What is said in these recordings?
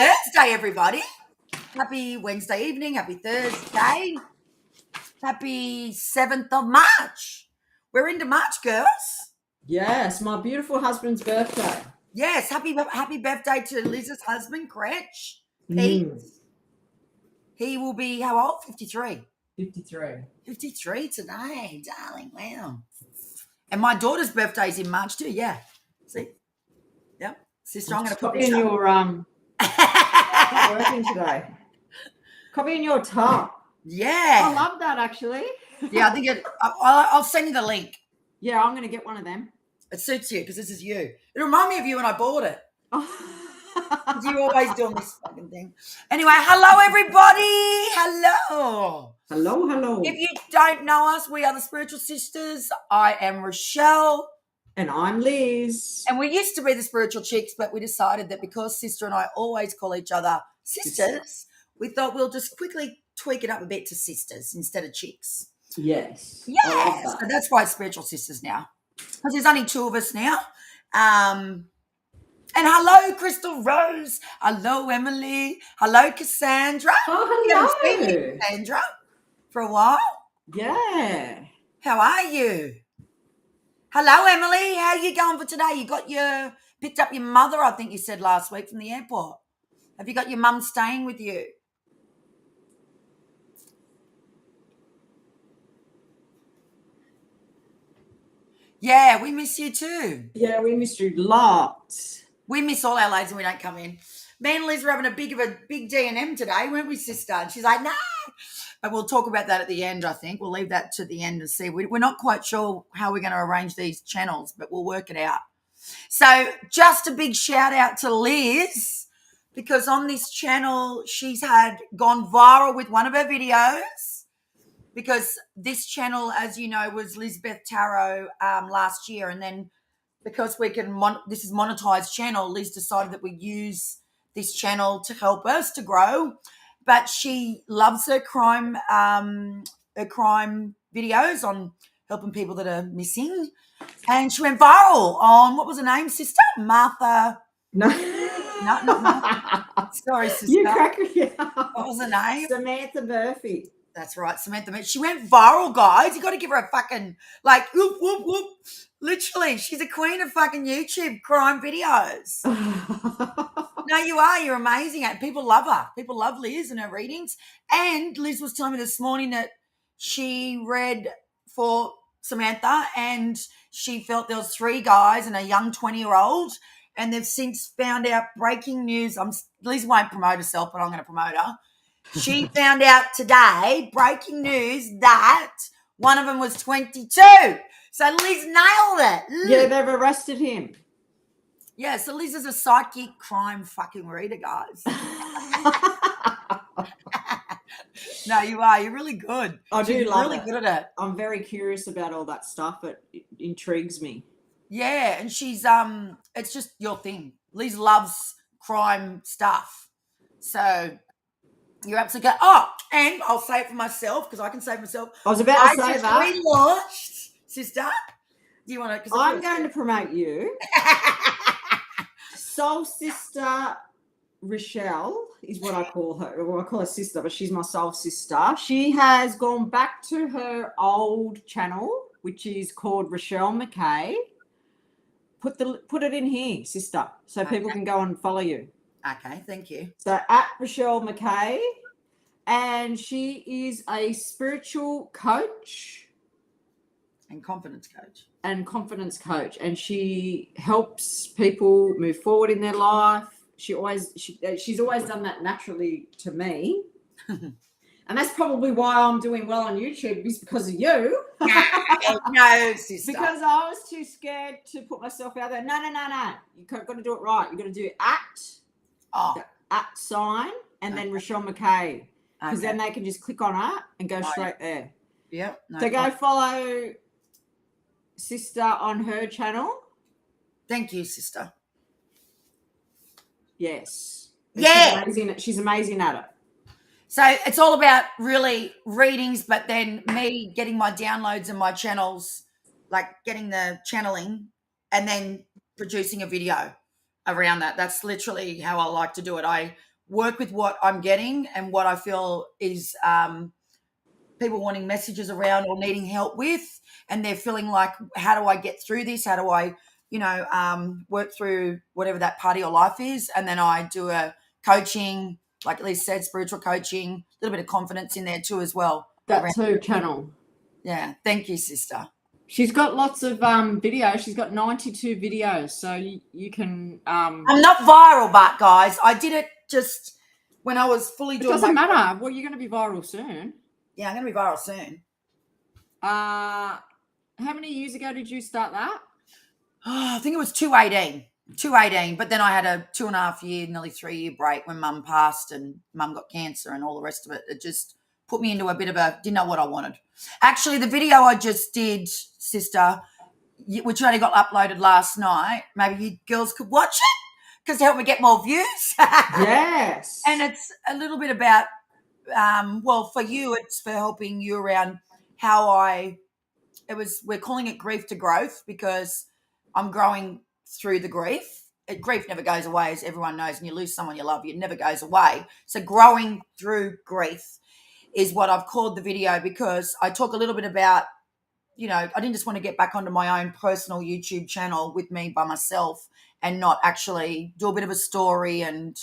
Thursday, everybody. Happy Wednesday evening. Happy Thursday. Happy 7th of March. We're into March, girls. Yes, my beautiful husband's birthday. Yes, happy birthday to Liz's husband, Cretch. Pete. He will be how old? 53. 53. 53 today, darling. Wow. And my daughter's birthday's in March too. Yeah. See? Yep. Sister, I'm going to put Copy in your not working today. Copy in your top. Yeah. I love that actually. Yeah, I think I'll send you the link. Yeah, I'm going to get one of them. It suits you because this is you. It reminded me of you when I bought it. You always doing this fucking thing. Anyway, hello everybody. Hello. Hello, hello. If you don't know us, we are the Spiritual Sisters. I am Rochelle. And I'm Liz. And we used to be the Spiritual Chicks, but we decided that because Sister and I always call each other sisters, we thought we'll just quickly tweak it up a bit to sisters instead of chicks. Yes. Yes. So that's why it's Spiritual Sisters now. Because there's only two of us now. And hello, Crystal Rose. Hello, Emily. Hello, Cassandra. Oh, hello. hello. Seen you, Cassandra, for a while. Yeah. How are you? Hello, Emily. How are you going for today? Picked up your mother, I think you said last week, from the airport. Have you got your mum staying with you? Yeah, we miss you too. Yeah, we missed you lots. We miss all our ladies when we don't come in. Me and Liz were having a big D&M today, weren't we, sister? And she's like, no. But we'll talk about that at the end, I think. We'll leave that to the end and see. We're not quite sure how we're going to arrange these channels, but we'll work it out. So just a big shout out to Liz, because on this channel, she's gone viral with one of her videos, because this channel, as you know, was Lizbeth Tarot last year. And then because this is monetized channel, Liz decided that we use this channel to help us to grow. But she loves her crime videos on helping people that are missing. And she went viral on, what was her name, sister? Martha. No. No, not Martha. Sorry, sister. You crack me up. What was her name? Samantha Murphy. That's right, Samantha. She went viral, guys. You got to give her a fucking, like, whoop, whoop, whoop. Literally, she's a queen of fucking YouTube crime videos. No, you are. You're amazing at it. People love her. People love Liz and her readings. And Liz was telling me this morning that she read for Samantha and she felt there was 3 guys and a young 20-year-old, and they've since found out breaking news. Liz won't promote herself, but I'm going to promote her. She found out today, breaking news, that one of them was 22. So Liz nailed it. Yeah, they've arrested him. Yeah, so Liz is a psychic crime fucking reader, guys. No, you are. You're really good. I do love really it. good at it. I'm very curious about all that stuff. It intrigues me. Yeah, and she's it's just your thing. Liz loves crime stuff. So you're absolutely good. Oh, and I'll say it for myself because I can say it myself. I was about to say just that. relaunched, sister. Do you want to? I'm going to promote you. Soul Sister Rochelle is what I call her. Well, I call her sister, but she's my soul sister. She has gone back to her old channel, which is called Rochelle McKay. Put it in here, sister, so people can go and follow you. Okay, thank you. So at Rochelle McKay, and she is a spiritual coach and confidence coach. And she helps people move forward in their life. She's always done that naturally to me. And that's probably why I'm doing well on YouTube, is because of you. No, sister. Because I was too scared to put myself out there. No. You've got to do it right. You've got to do the at sign and then Rochelle McKay. Because then they can just click on it and go straight there. Yep. No, so go follow sister on her channel. Thank you, sister. Yes. Yeah. She's amazing at it. So it's all about really readings, but then me getting my downloads and my channels, like getting the channeling and then producing a video around that. That's literally how I like to do it. I work with what I'm getting and what I feel is people wanting messages around or needing help with, and they're feeling like, how do I get through this? How do I, work through whatever that part of your life is? And then I do a coaching, like Liz said, spiritual coaching, a little bit of confidence in there too as well. That's her channel. Yeah. Thank you, sister. She's got lots of videos. She's got 92 videos, so you can. I'm not viral, but guys, I did it just when I was fully doing. It doesn't matter. Well, you're going to be viral soon. Yeah, I'm going to be viral soon. How many years ago did you start that? Oh, I think it was 2018, but then I had a 2.5 year, nearly 3 year break when Mum passed and Mum got cancer and all the rest of it. It just put me into a bit of didn't know what I wanted. Actually, the video I just did, sister, which only got uploaded last night, maybe you girls could watch it because it helped me get more views. Yes. And it's a little bit about, for you, it's for helping you around how we're calling it grief to growth because I'm growing through the grief. Grief never goes away, as everyone knows. When you lose someone you love, it never goes away. So growing through grief is what I've called the video because I talk a little bit about, I didn't just want to get back onto my own personal YouTube channel with me by myself and not actually do a bit of a story and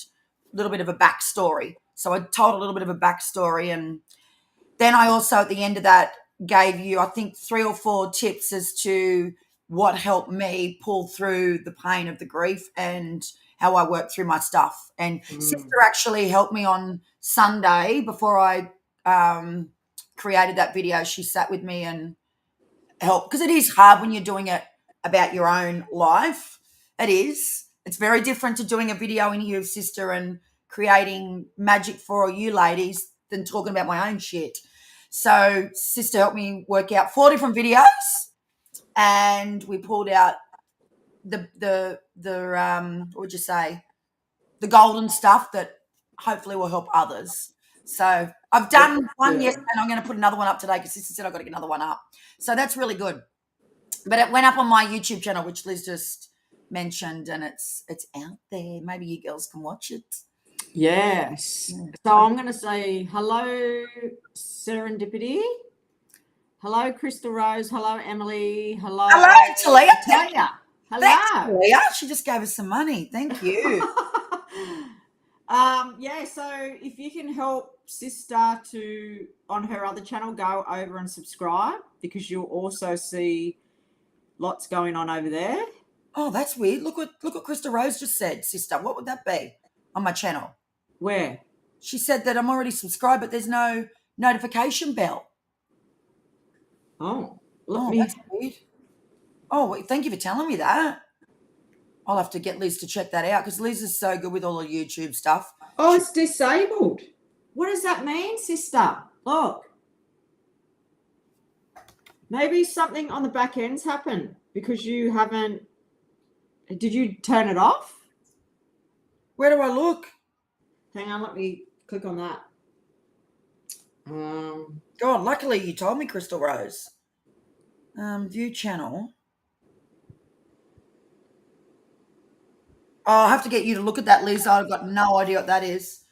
a little bit of a backstory. So I told a little bit of a backstory, and then I also at the end of that gave you, I think, 3 or 4 tips as to what helped me pull through the pain of the grief and how I work through my stuff. And sister actually helped me on Sunday before I created that video. She sat with me and helped, because it is hard when you're doing it about your own life. It is. It's very different to doing a video in here of sister and creating magic for you ladies than talking about my own shit. So sister helped me work out 4 different videos, and we pulled out the what would you say, the golden stuff that hopefully will help others. So I've done one yesterday, and I'm going to put another one up today because sister said I've got to get another one up. So that's really good. But it went up on my YouTube channel, which Liz just mentioned, and it's out there. Maybe you girls can watch it. Yes. Yeah. So I'm going to say hello, Serendipity. Hello, Crystal Rose. Hello, Emily. Hello, Talia. Hello. Thanks, Talia. She just gave us some money. Thank you. So if you can help sister to, on her other channel, go over and subscribe, because you'll also see lots going on over there. Oh, that's weird. Look what Krista Rose just said, sister. What would that be on my channel? Where? She said that I'm already subscribed, but there's no notification bell. Oh, that's weird. Oh, thank you for telling me that. I'll have to get Liz to check that out because Liz is so good with all the YouTube stuff. Oh, it's disabled. What does that mean, sister? Look. Maybe something on the back end's happened because you haven't. Did you turn it off? Where do I look? Hang on, let me click on that. God, luckily you told me, Crystal Rose. View channel. Oh, I'll have to get you to look at that, Liz. I've got no idea what that is.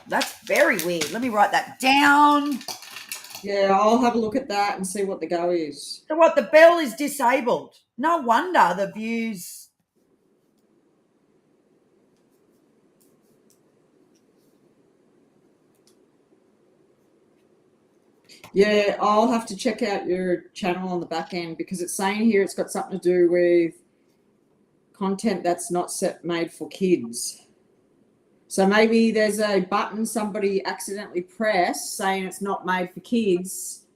That's very weird. Let me write that down. Yeah, I'll have a look at that and see what the go is. So what, the bell is disabled. No wonder the views. Yeah, I'll have to check out your channel on the back end because it's saying here it's got something to do with content that's not made for kids. So maybe there's a button somebody accidentally pressed saying it's not made for kids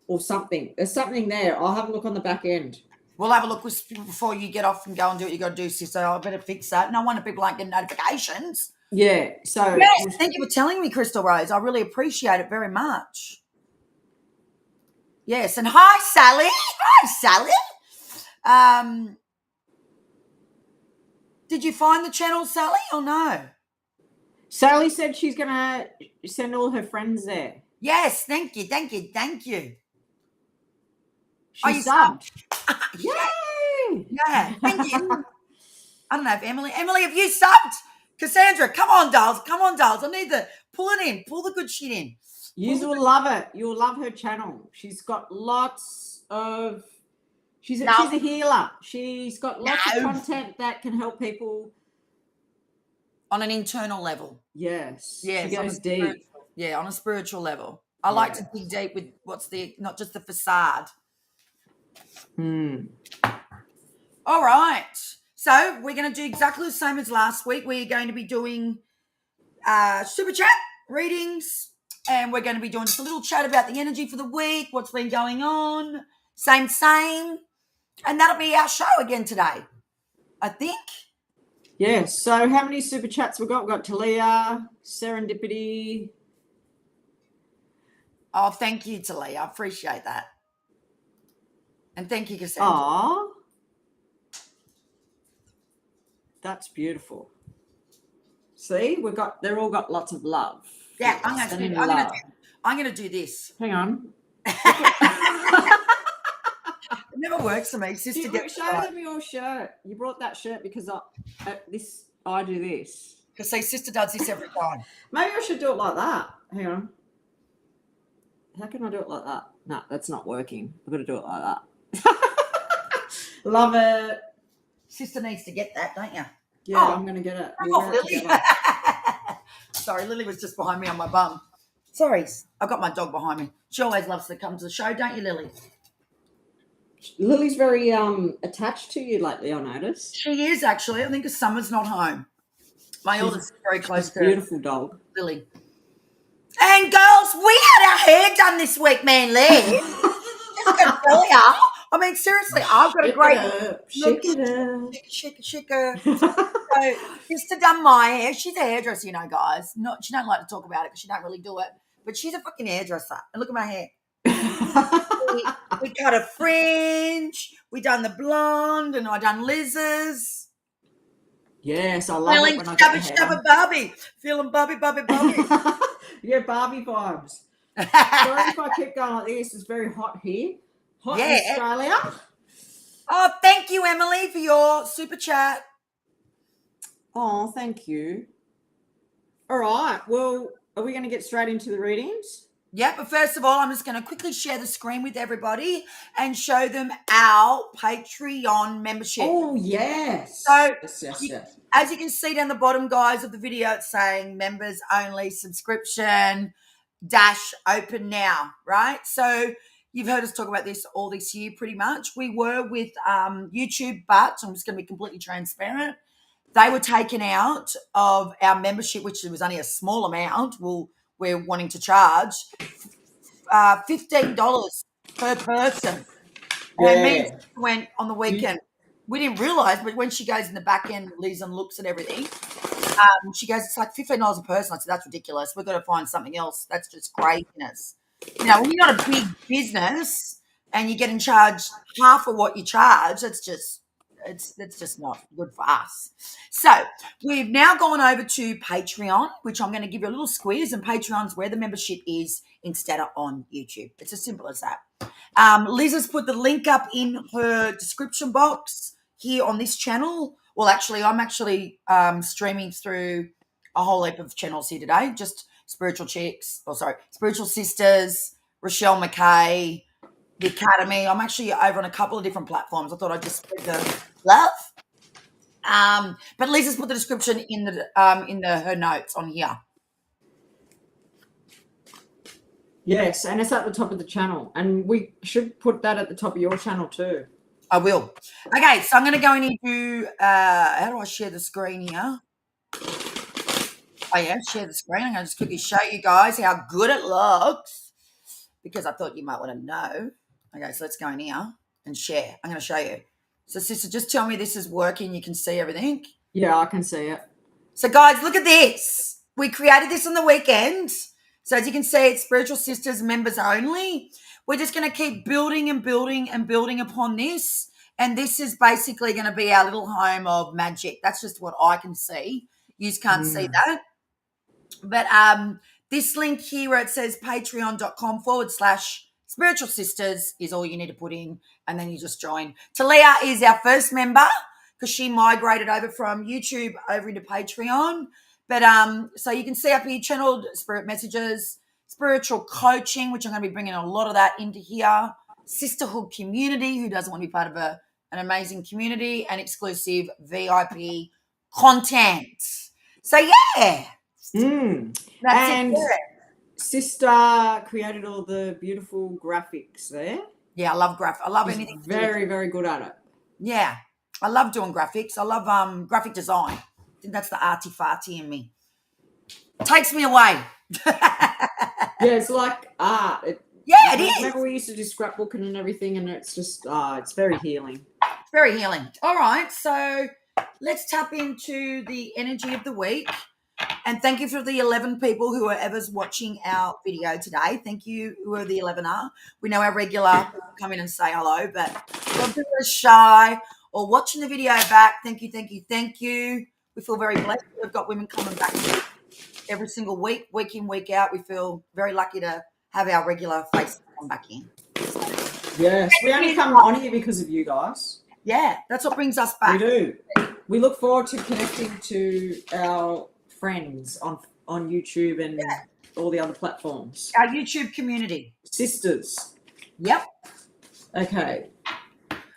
or something. There's something there. I'll have a look on the back end. We'll have a look before you get off and go and do what you got to do, sis. So I better fix that. No wonder people aren't getting notifications. Yeah. So yes, thank you for telling me, Crystal Rose. I really appreciate it very much. Yes, and hi, Sally. Hi, Sally. Did you find the channel, Sally, or no? Sally said she's going to send all her friends there. Yes, thank you. She subbed. Yay! Yeah, thank you. I don't know if Emily, have you subbed? Cassandra, come on, dolls. I need the, pull it in. Pull the good shit in. You will love it. You'll love her channel. She's got lots of, she's a healer. She's got lots of content that can help people. On an internal level. Yes. Yeah. She goes deep. Yeah, on a spiritual level. I like to dig deep with not just the facade. All right. So we're going to do exactly the same as last week. We're going to be doing super chat readings, and we're going to be doing just a little chat about the energy for the week, what's been going on, same. And that'll be our show again today, I think. Yes. So how many super chats we got? We've got Talia, Serendipity. Oh, thank you, Talia. I appreciate that. And thank you, Cassandra. Aw. That's beautiful. See, they're all got lots of love. Yeah, I'm going to do this. Hang on. It never works for me. Sister, show them your shirt. You brought that shirt because I do this. Because say sister does this every time. Maybe I should do it like that. Hang on. How can I do it like that? No, that's not working. I've got to do it like that. Love it. Sister needs to get that, don't you? Yeah, I'm going to get it. We'll Lily. Sorry, Lily was just behind me on my bum. Sorry, I've got my dog behind me. She always loves to come to the show, don't you, Lily? Lily's very attached to you lately, I noticed. She is, actually. I think because Summer's not home. My oldest is very close to beautiful dog. Lily. And girls, we had our hair done this week, man, Lee. I mean, seriously, I've got a great shake it up. So, sister done my hair. She's a hairdresser, you know, guys. She don't like to talk about it because she don't really do it. But she's a fucking hairdresser. And look at my hair. we cut a fringe. We done the blonde, and I done Liz's. Yes, I love feeling it when I get the hair Barbie. Feeling Barbie. Yeah, Barbie vibes. Sorry if I keep going like this. It's very hot here. Hot in Australia. Oh, thank you, Emily, for your super chat. Oh, thank you. All right. Well, are we going to get straight into the readings? Yeah, but first of all, I'm just going to quickly share the screen with everybody and show them our Patreon membership. Oh, yes. So, yes. As you can see down the bottom, guys, of the video, it's saying members only subscription - open now, right? So you've heard us talk about this all this year pretty much. We were with YouTube, but I'm just going to be completely transparent. They were taken out of our membership, which was only a small amount. We're wanting to charge $15 per person. Yeah. And me went on the weekend. We didn't realise, but when she goes in the back end, Liz, and looks at everything, she goes, it's like $15 a person. I said, that's ridiculous. We've got to find something else. That's just craziness. You know, when you're not a big business and you're getting charged half of what you charge, that's just not good for us. So we've now gone over to Patreon, which I'm going to give you a little squeeze, and Patreon's where the membership is instead of on YouTube. It's as simple as that. Liz has put the link up in her description box here on this channel. Well, actually, I'm streaming through a whole heap of channels here today, just Spiritual Sisters, Rochelle McKay, the Academy. I'm actually over on a couple of different platforms. I thought I'd just spread the love. But Lisa's put the description in her notes on here. Yes, and it's at the top of the channel. And we should put that at the top of your channel too. I will. Okay, so I'm going to go into how do I share the screen here? Oh, yeah, share the screen. I'm going to just quickly show you guys how good it looks because I thought you might want to know. Okay, so let's go in here and share. I'm going to show you. So, sister, just tell me this is working. You can see everything. Yeah, I can see it. So, guys, look at this. We created this on the weekend. So, as you can see, it's Spiritual Sisters members only. We're just going to keep building and building and building upon this. And this is basically going to be our little home of magic. That's just what I can see. You can't see that. But this link here where it says patreon.com/Spiritual Sisters is all you need to put in, and then you just join. Talia is our first member because she migrated over from YouTube over into Patreon. But so you can see up here, channeled spirit messages, spiritual coaching, which I'm going to be bringing a lot of that into here, sisterhood community, who doesn't want to be part of an amazing community, and exclusive VIP content. So yeah, that's and it. Sister created all the beautiful graphics there. Yeah, I love graphics. I love She's anything. very, very good at it. Yeah, I love doing graphics. I love graphic design. I think that's the arty-farty in me. It takes me away. Yeah, it's like art. It is. Remember we used to do scrapbooking and everything, and it's just, it's very healing. It's very healing. All right, so let's tap into the energy of the week. And thank you for the 11 people who are ever watching our video today. Thank you, who are the 11er. We know our regular come in and say hello, but some people are shy or watching the video back. Thank you, thank you, thank you. We feel very blessed. We've got women coming back every single week in, week out. We feel very lucky to have our regular faces come back in. Yes, we only come on here because of you guys. Yeah, that's what brings us back. We do. We look forward to connecting to our friends on YouTube and all the other platforms. Our YouTube community. Sisters. Yep. Okay.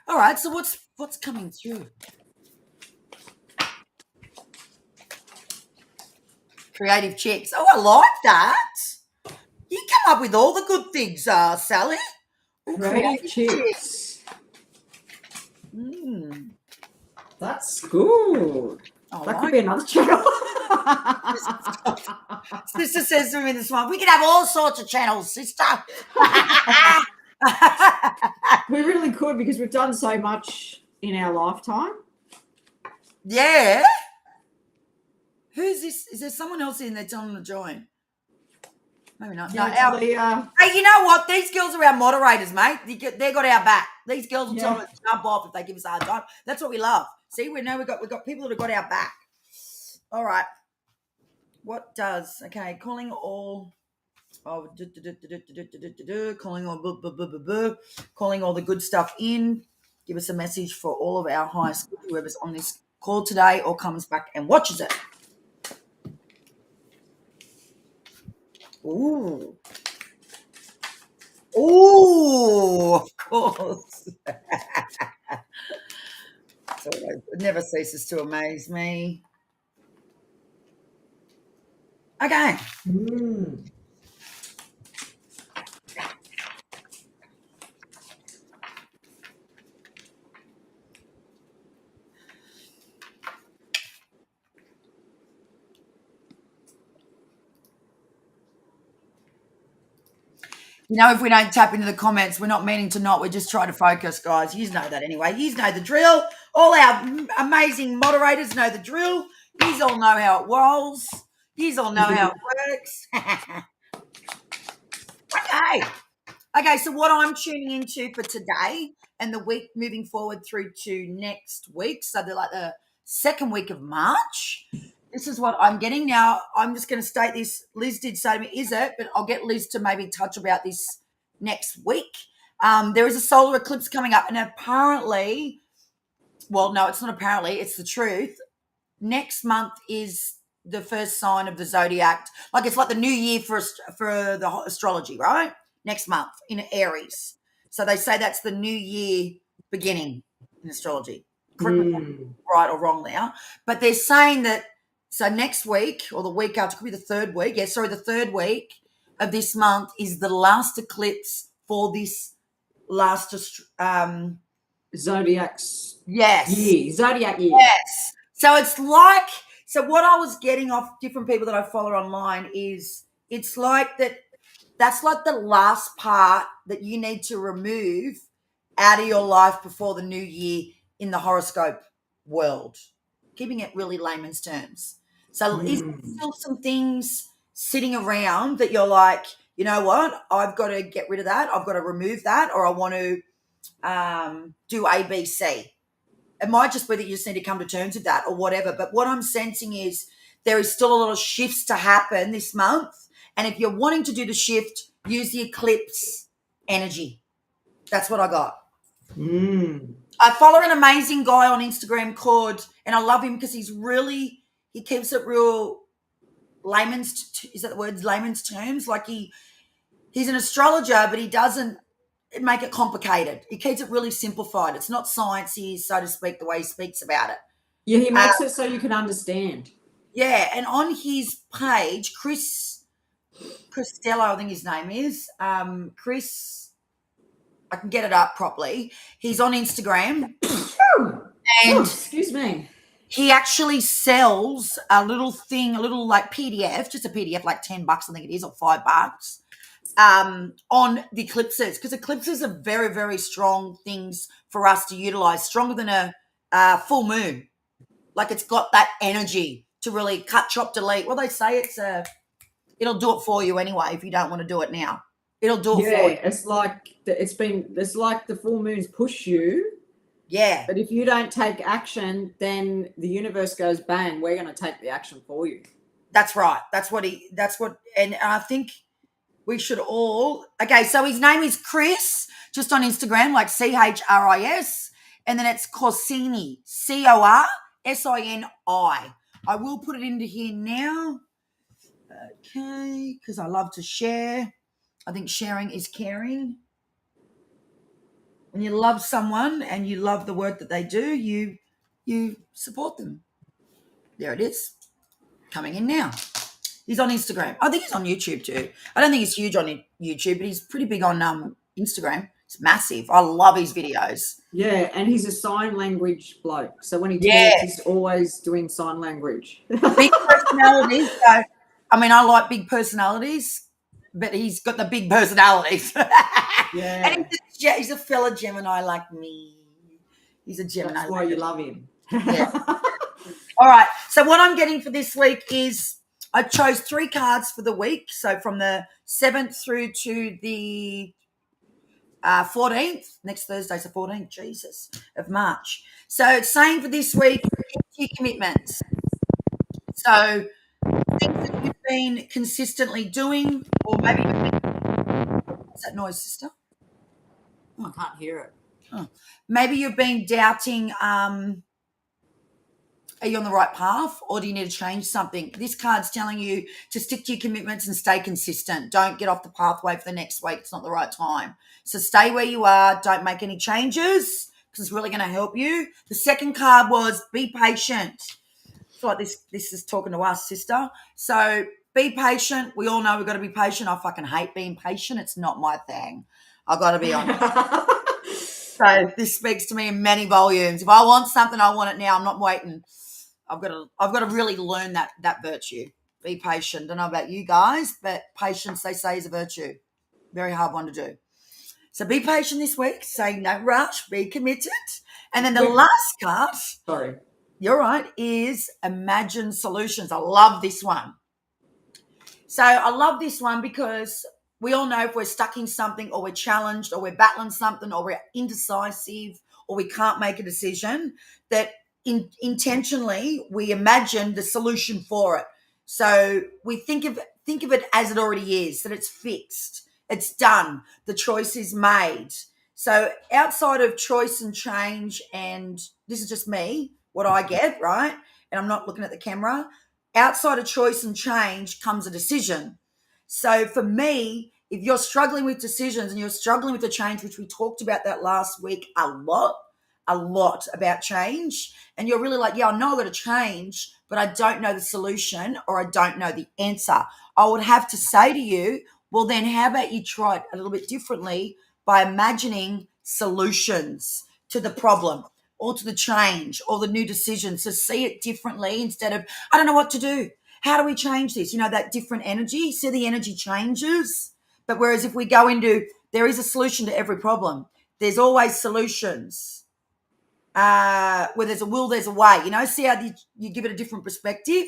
All right, so what's coming through? Creative chicks. Oh, I like that. You come up with all the good things, Sally. Ooh, creative chicks. That's good. Oh, that could be another channel. Sister says to me this morning, we can have all sorts of channels, sister. We really could, because we've done so much in our lifetime. Yeah. Who's this? Is there someone else in there telling them to join? Maybe not. Yeah, No, hey, you know what? These girls are our moderators, mate. They got our back. These girls will tell us to jump off if they give us a hard time. That's what we love. See, we know we've got people that have got our back. All right. What does calling all calling all the good stuff in. Give us a message for all of our highest good, whoever's on this call today or comes back and watches it. Ooh. Ooh, of course. It never ceases to amaze me. Okay. You know, if we don't tap into the comments, we're not meaning to not. We're just trying to focus, guys. You know that anyway. You know the drill. All our amazing moderators know the drill. You all know how it rolls. You all know how it works. Okay, so what I'm tuning into for today and the week moving forward through to next week, so they're like the second week of March, this is what I'm getting. Now, I'm just going to state this. Liz did say to me, is it? But I'll get Liz to maybe touch about this next week. There is a solar eclipse coming up, and apparently, well, no, it's not apparently, it's the truth. Next month is the first sign of the zodiac. Like, it's like the new year for the astrology, right? Next month in Aries. So they say that's the new year beginning in astrology. Correct me right or wrong now. But they're saying that, so next week or the week after, could be the third week. Yeah, sorry, the third week of this month is the last eclipse for this last Zodiac's yes. year. Zodiac year. Yes. So it's like, so what I was getting off different people that I follow online is it's like that's like the last part that you need to remove out of your life before the new year in the horoscope world. Keeping it really layman's terms. So is there still some things sitting around that you're like, you know what, I've got to get rid of that, I've got to remove that, or I want to do A, B, C. It might just be that you just need to come to terms with that or whatever. But what I'm sensing is there is still a lot of shifts to happen this month. And if you're wanting to do the shift, use the eclipse energy. That's what I got. I follow an amazing guy on Instagram called, and I love him because he keeps it real layman's, is that the word, layman's terms? Like he's an astrologer, but he doesn't make it complicated. He keeps it really simplified. It's not sciencey, so to speak, the way he speaks about it. Yeah, he makes it so you can understand. Yeah, and on his page, Chris Costello, I think his name is, Chris, I can get it up properly. He's on Instagram. And excuse me. he actually sells a little thing, a little like PDF, just a PDF, like $10, I think it is, or $5, on the eclipses, because eclipses are very, very strong things for us to utilize, stronger than a full moon. Like it's got that energy to really cut, chop, delete. Well, they say it'll do it for you anyway if you don't want to do it now. It'll do it for you. It's like the full moons push you. Yeah. But if you don't take action, then the universe goes, bang, we're going to take the action for you. That's right. And I think we should all, okay, so his name is Chris, just on Instagram, like CHRIS, and then it's Corsini, CORSINI. I will put it into here now, okay, because I love to share. I think sharing is caring. When you love someone and you love the work that they do, you support them. There it is, coming in now. He's on Instagram. I think he's on YouTube too. I don't think he's huge on YouTube, but he's pretty big on Instagram. It's massive. I love his videos. Yeah, and he's a sign language bloke. So when he talks, he's always doing sign language. Big personalities. So, I mean, I like big personalities, but he's got the big personalities. Yeah. And he's a fellow Gemini like me. He's a Gemini. That's why you love him. Yeah. All right. So what I'm getting for this week is I chose 3 cards for the week. So from the 7th through to the 14th. Next Thursday's the 14th, Jesus, of March. So it's saying for this week, keep to your commitments. So things that you've been consistently doing, or maybe what's that noise, sister? Oh, I can't hear it. Oh. Maybe you've been doubting, are you on the right path, or do you need to change something? This card's telling you to stick to your commitments and stay consistent. Don't get off the pathway for the next week. It's not the right time. So stay where you are. Don't make any changes because it's really going to help you. The second card was be patient. I feel like this is talking to us, sister. So be patient. We all know we've got to be patient. I fucking hate being patient. It's not my thing. I've got to be honest. So this speaks to me in many volumes. If I want something, I want it now. I'm not waiting. I've got to really learn that virtue. Be patient. Don't know about you guys, but patience, they say, is a virtue. Very hard one to do. So be patient this week. Say no rush. Be committed. And then the last card, sorry, you're right, is imagine solutions. I love this one. So I love this one because we all know if we're stuck in something, or we're challenged, or we're battling something, or we're indecisive, or we can't make a decision, that intentionally we imagine the solution for it. So we think of it as it already is, that it's fixed, it's done, the choice is made. So outside of choice and change, and this is just me, what I get, right? And I'm not looking at the camera. Outside of choice and change comes a decision. So for me, if you're struggling with decisions and you're struggling with the change, which we talked about that last week a lot about change, and you're really like, yeah, I know I've got to change, but I don't know the solution, or I don't know the answer, I would have to say to you, well, then how about you try it a little bit differently by imagining solutions to the problem or to the change or the new decision. So see it differently instead of, I don't know what to do. How do we change this? You know, that different energy. See, the energy changes. But whereas if we go into, there is a solution to every problem. There's always solutions. Where there's a will, there's a way. You know, see how you give it a different perspective.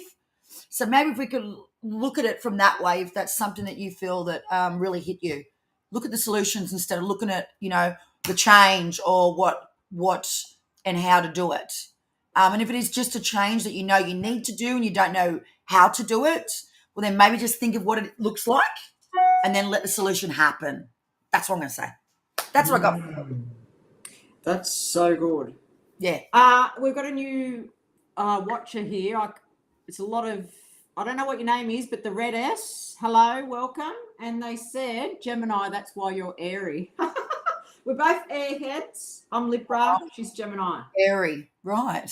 So maybe if we could look at it from that way, if that's something that you feel that really hit you, look at the solutions instead of looking at, you know, the change or what and how to do it. And if it is just a change that you know you need to do and you don't know how to do it, well, then maybe just think of what it looks like and then let the solution happen. That's what I'm going to say. That's what I got. That's so good. Yeah. We've got a new watcher here. It's a lot of, I don't know what your name is, but the red S. Hello, welcome. And they said, Gemini, that's why you're airy. We're both airheads. I'm Libra. She's Gemini. Airy. Right.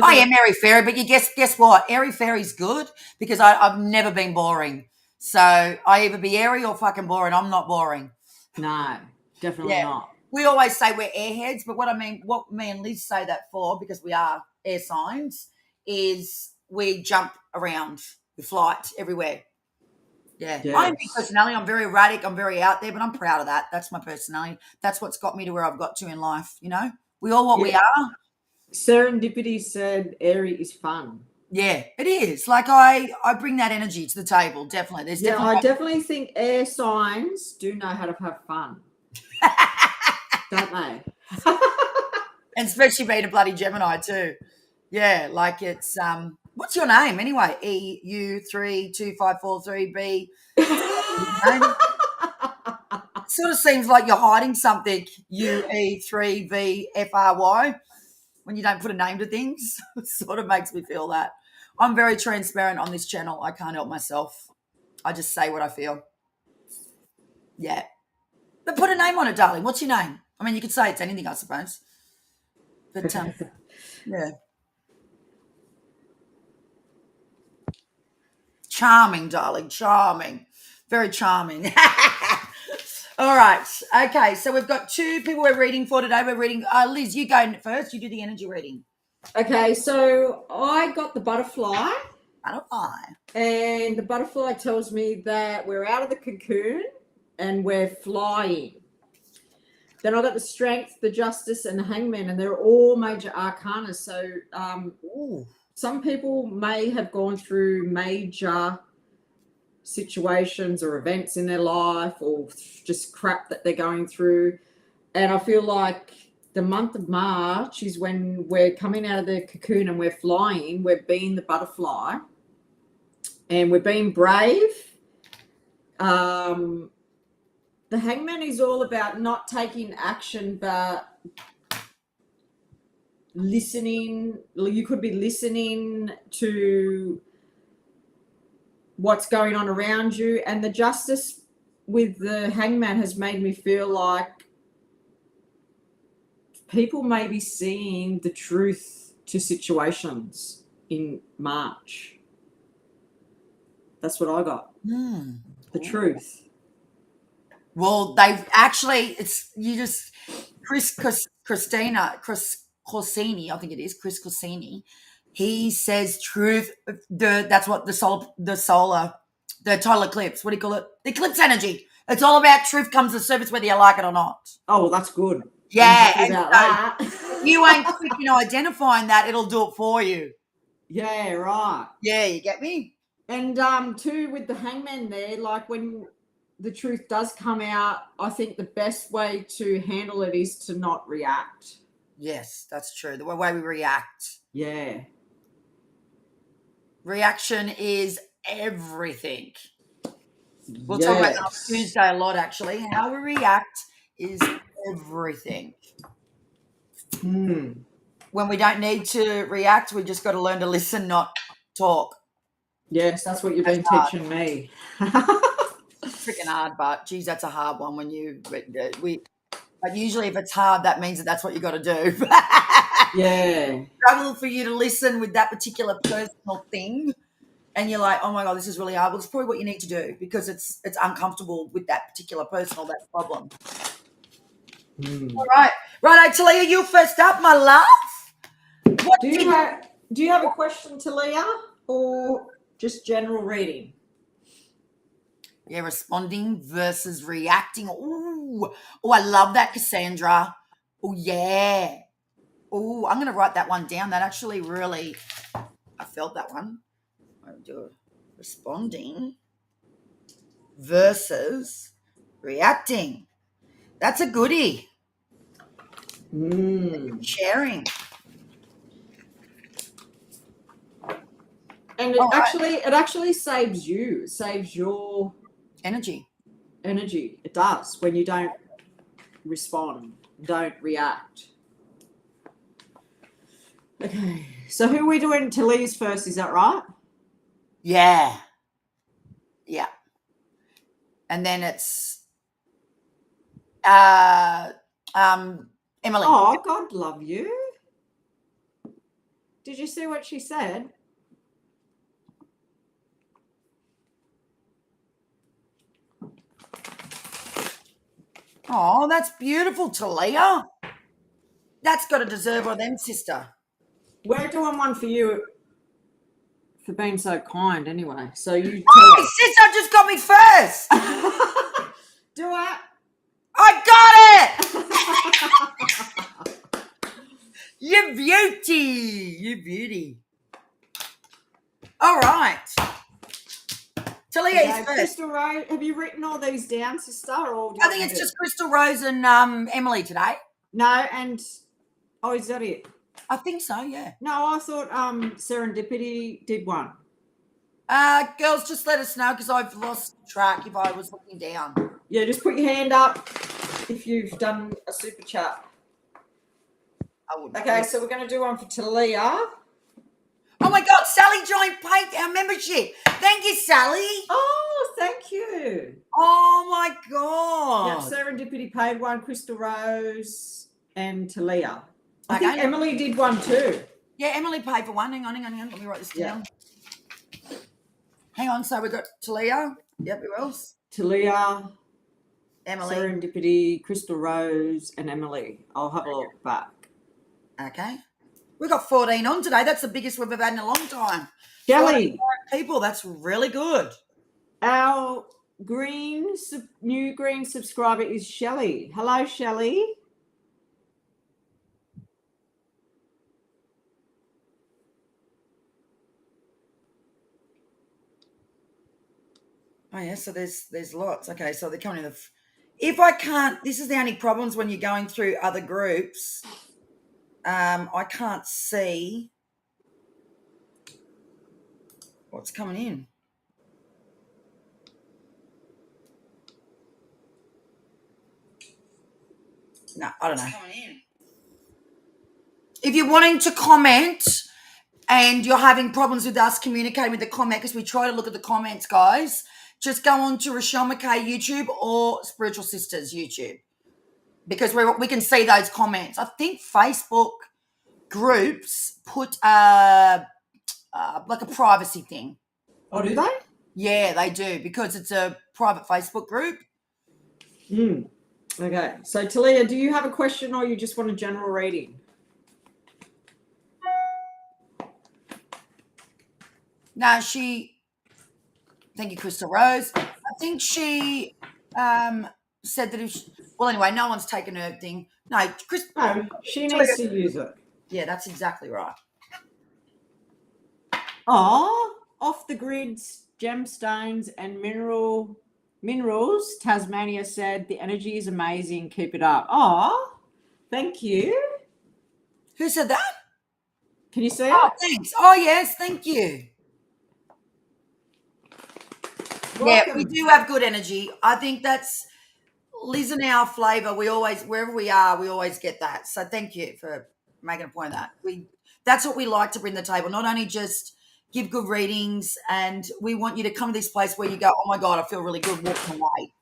I am airy fairy, but you guess what? Airy fairy's good because I've never been boring. So I either be airy or fucking boring. I'm not boring. No, definitely not. We always say we're airheads, but what me and Liz say that for, because we are air signs, is we jump around, we flight everywhere. Yeah. Yes. I'm a big personality. I'm very erratic. I'm very out there, but I'm proud of that. That's my personality. That's what's got me to where I've got to in life. You know, we all what we are. Serendipity said airy is fun. Yeah, it is. Like I bring that energy to the table. Definitely. I definitely think air signs do know how to have fun. Don't they? And especially being a bloody Gemini too. Yeah, like it's what's your name anyway? EU32543B. Sort of seems like you're hiding something. UE3VFRY. When you don't put a name to things, it sort of makes me feel that. I'm very transparent on this channel. I can't help myself. I just say what I feel. Yeah. But put a name on it, darling. What's your name? I mean, you could say it's anything, I suppose. But, yeah. Charming, darling. Charming. Very charming. All right. Okay. So we've got 2 people we're reading for today. We're reading. Liz, you go first. You do the energy reading. Okay. So I got the butterfly. Butterfly. And the butterfly tells me that we're out of the cocoon and we're flying. Then I got the strength, the justice, and the hangman, and they're all major arcana. So some people may have gone through major situations or events in their life or just crap that they're going through. And I feel like the month of March is when we're coming out of the cocoon and we're flying. We're being the butterfly and we're being brave. The hangman is all about not taking action, but listening. You could be listening to what's going on around you. And the justice with the hangman has made me feel like people may be seeing the truth to situations in March. That's what I got. The truth. Well, they've actually, Chris Corsini, I think it is, Chris Corsini. He says truth. That's what the total eclipse. What do you call it? The eclipse energy. It's all about truth comes to surface whether you like it or not. Oh, well, that's good. Yeah. You ain't quick identifying that. It'll do it for you. Yeah, right. Yeah, you get me? And too, with the hangman there, like when the truth does come out, I think the best way to handle it is to not react. Yes, that's true. The way we react. Yeah. Reaction is everything. We'll talk about that on Tuesday a lot, actually. How we react is everything. When we don't need to react, we just got to learn to listen, not talk. Yes, that's what you've been teaching me. Freaking hard, but geez, that's a hard one when but usually if it's hard, that means that's what you got to do. Yeah. Struggle for you to listen with that particular personal thing, and you're like, oh my god, this is really hard. Well, it's probably what you need to do because it's uncomfortable with that particular person or that problem. All right, Talia, you first up, my love. Do you have a question, Talia, or just general reading? Yeah, responding versus reacting. Oh, I love that, Cassandra. Oh, yeah. Oh, I'm going to write that one down. That actually really, I felt that one. I'm going to do responding versus reacting. That's a goodie. Sharing. And it actually saves you. It saves your energy. It does when you don't respond. Don't react. Okay. So who are we doing to Lee's first? Is that right? Yeah. Yeah. And then it's Emily. Oh, God love you. Did you see what she said? Oh, that's beautiful, Talia. That's got to deserve one of them, sister. We're doing one for you for being so kind anyway. So you tell Oh, us. sister just got me first. Do it. I got it. You beauty. You beauty. All right. Talia is first. Crystal Rose, have you written all these down, sister? Or I think it's just Crystal Rose and Emily today. No, and is that it? I think so, yeah. No, I thought Serendipity did one. Girls, just let us know because I've lost track if I was looking down. Yeah, just put your hand up if you've done a super chat. I would. Okay, so we're going to do one for Talia. Oh my God, Sally joined our membership. Thank you, Sally. Oh, thank you. Oh my God. Yep, Serendipity paid one, Crystal Rose and Talia. I Okay. think Emily did one too. Yeah, Emily paid for one. Hang on. Let me write this down. Hang on. So we've got Talia. Yep, who else? Talia, Emily. Serendipity, Crystal Rose, and Emily. I'll have a look back. Okay. We've got 14 on today. That's the biggest we've ever had in a long time. Shelley. People, that's really good. Our new green subscriber is Shelley. Hello, Shelley. Oh yeah, so there's lots. Okay, so they're coming in the. If I can't, this is the only problems when you're going through other groups. I can't see what's coming in. No, I don't know. If you're wanting to comment and you're having problems with us communicating with the comment, because we try to look at the comments, guys, just go on to Rochelle McKay YouTube or Spiritual Sisters YouTube, because we can see those comments. I think Facebook groups put like a privacy thing. Oh, do they? Yeah, they do, because it's a private Facebook group. Okay. So, Talia, do you have a question or you just want a general reading? No, thank you, Crystal Rose. I think she said that anyway, no one's taken her thing. No, she needs to use it. Yeah, that's exactly right. Oh, off the grids, gemstones and minerals. Tasmania said the energy is amazing. Keep it up. Oh, thank you. Who said that? Can you see it? Oh, thanks. Oh, yes, thank you. Welcome. Yeah, we do have good energy. I think that's Liz and our flavour. We always, wherever we are, we always get that. So thank you for making a point of that. That's what we like to bring to the table. Not only just give good readings, and we want you to come to this place where you go, oh my God, I feel really good walking away.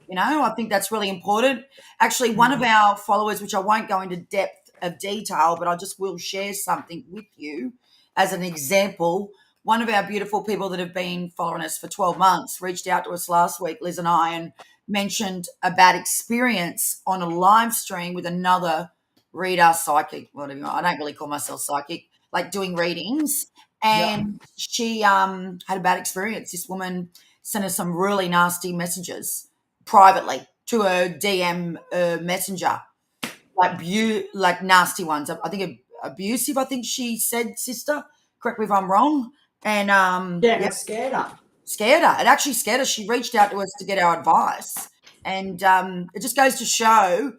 You know, I think that's really important. Actually, one of our followers, which I won't go into depth of detail, but I just will share something with you as an example. One of our beautiful people that have been following us for 12 months reached out to us last week, Liz and I, and mentioned a bad experience on a live stream with another reader, psychic, whatever. I don't really call myself psychic, like doing readings. And she had a bad experience. This woman sent her some really nasty messages privately to her DM messenger, like nasty ones. I think abusive, I think she said, sister. Correct me if I'm wrong. And it scared her. Scared her. It actually scared her. She reached out to us to get our advice. And it just goes to show,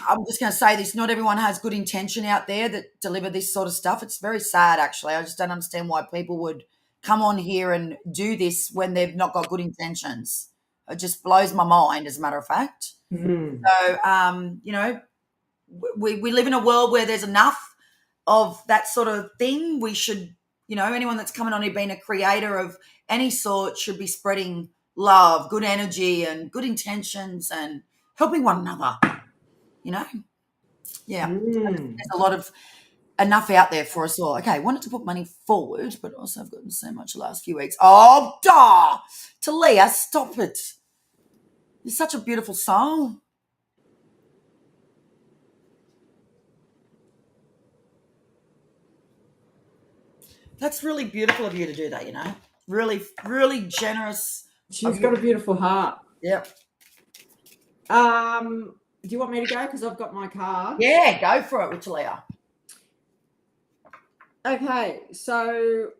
I'm just going to say this, not everyone has good intention out there that deliver this sort of stuff. It's very sad, actually. I just don't understand why people would come on here and do this when they've not got good intentions. It just blows my mind, as a matter of fact. Mm. So, we live in a world where there's enough of that sort of thing. We should, anyone that's coming on here being a creator of any sort should be spreading love, good energy, and good intentions and helping one another, Yeah. Mm. There's a lot of enough out there for us all. Okay, I wanted to put money forward, but also I've gotten so much the last few weeks. Oh, duh! Talia, stop it. You're such a beautiful soul. That's really beautiful of you to do that, Really, really generous of She's you. got a beautiful heart. Yep. Do you want me to go? Because I've got my card. Yeah, go for it with Talia. Okay, so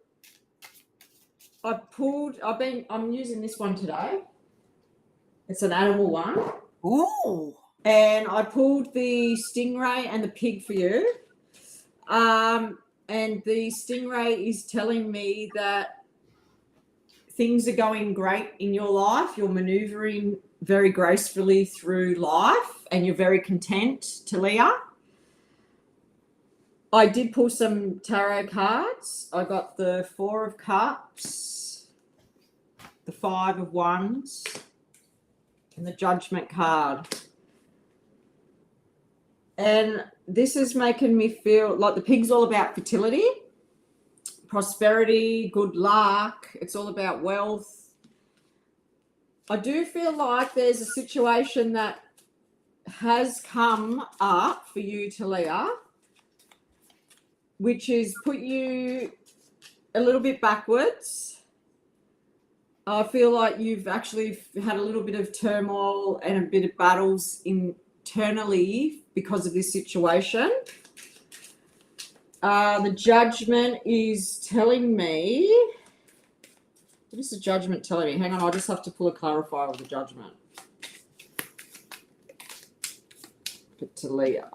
I'm using this one today. It's an animal one. Ooh. And I pulled the stingray and the pig for you. And the stingray is telling me that things are going great in your life. You're maneuvering very gracefully through life and you're very content, Talia. I did pull some tarot cards. I got the 4 of Cups, the 5 of Wands, and the Judgment card. And this is making me feel like the pig's all about fertility, prosperity, good luck. It's all about wealth. I do feel like there's a situation that has come up for you, Talia, which is put you a little bit backwards. I feel like you've actually had a little bit of turmoil and a bit of battles internally because of this situation. The Judgment is telling me... What is the Judgment telling me? Hang on, I'll just have to pull a clarifier of the Judgment. But Talia.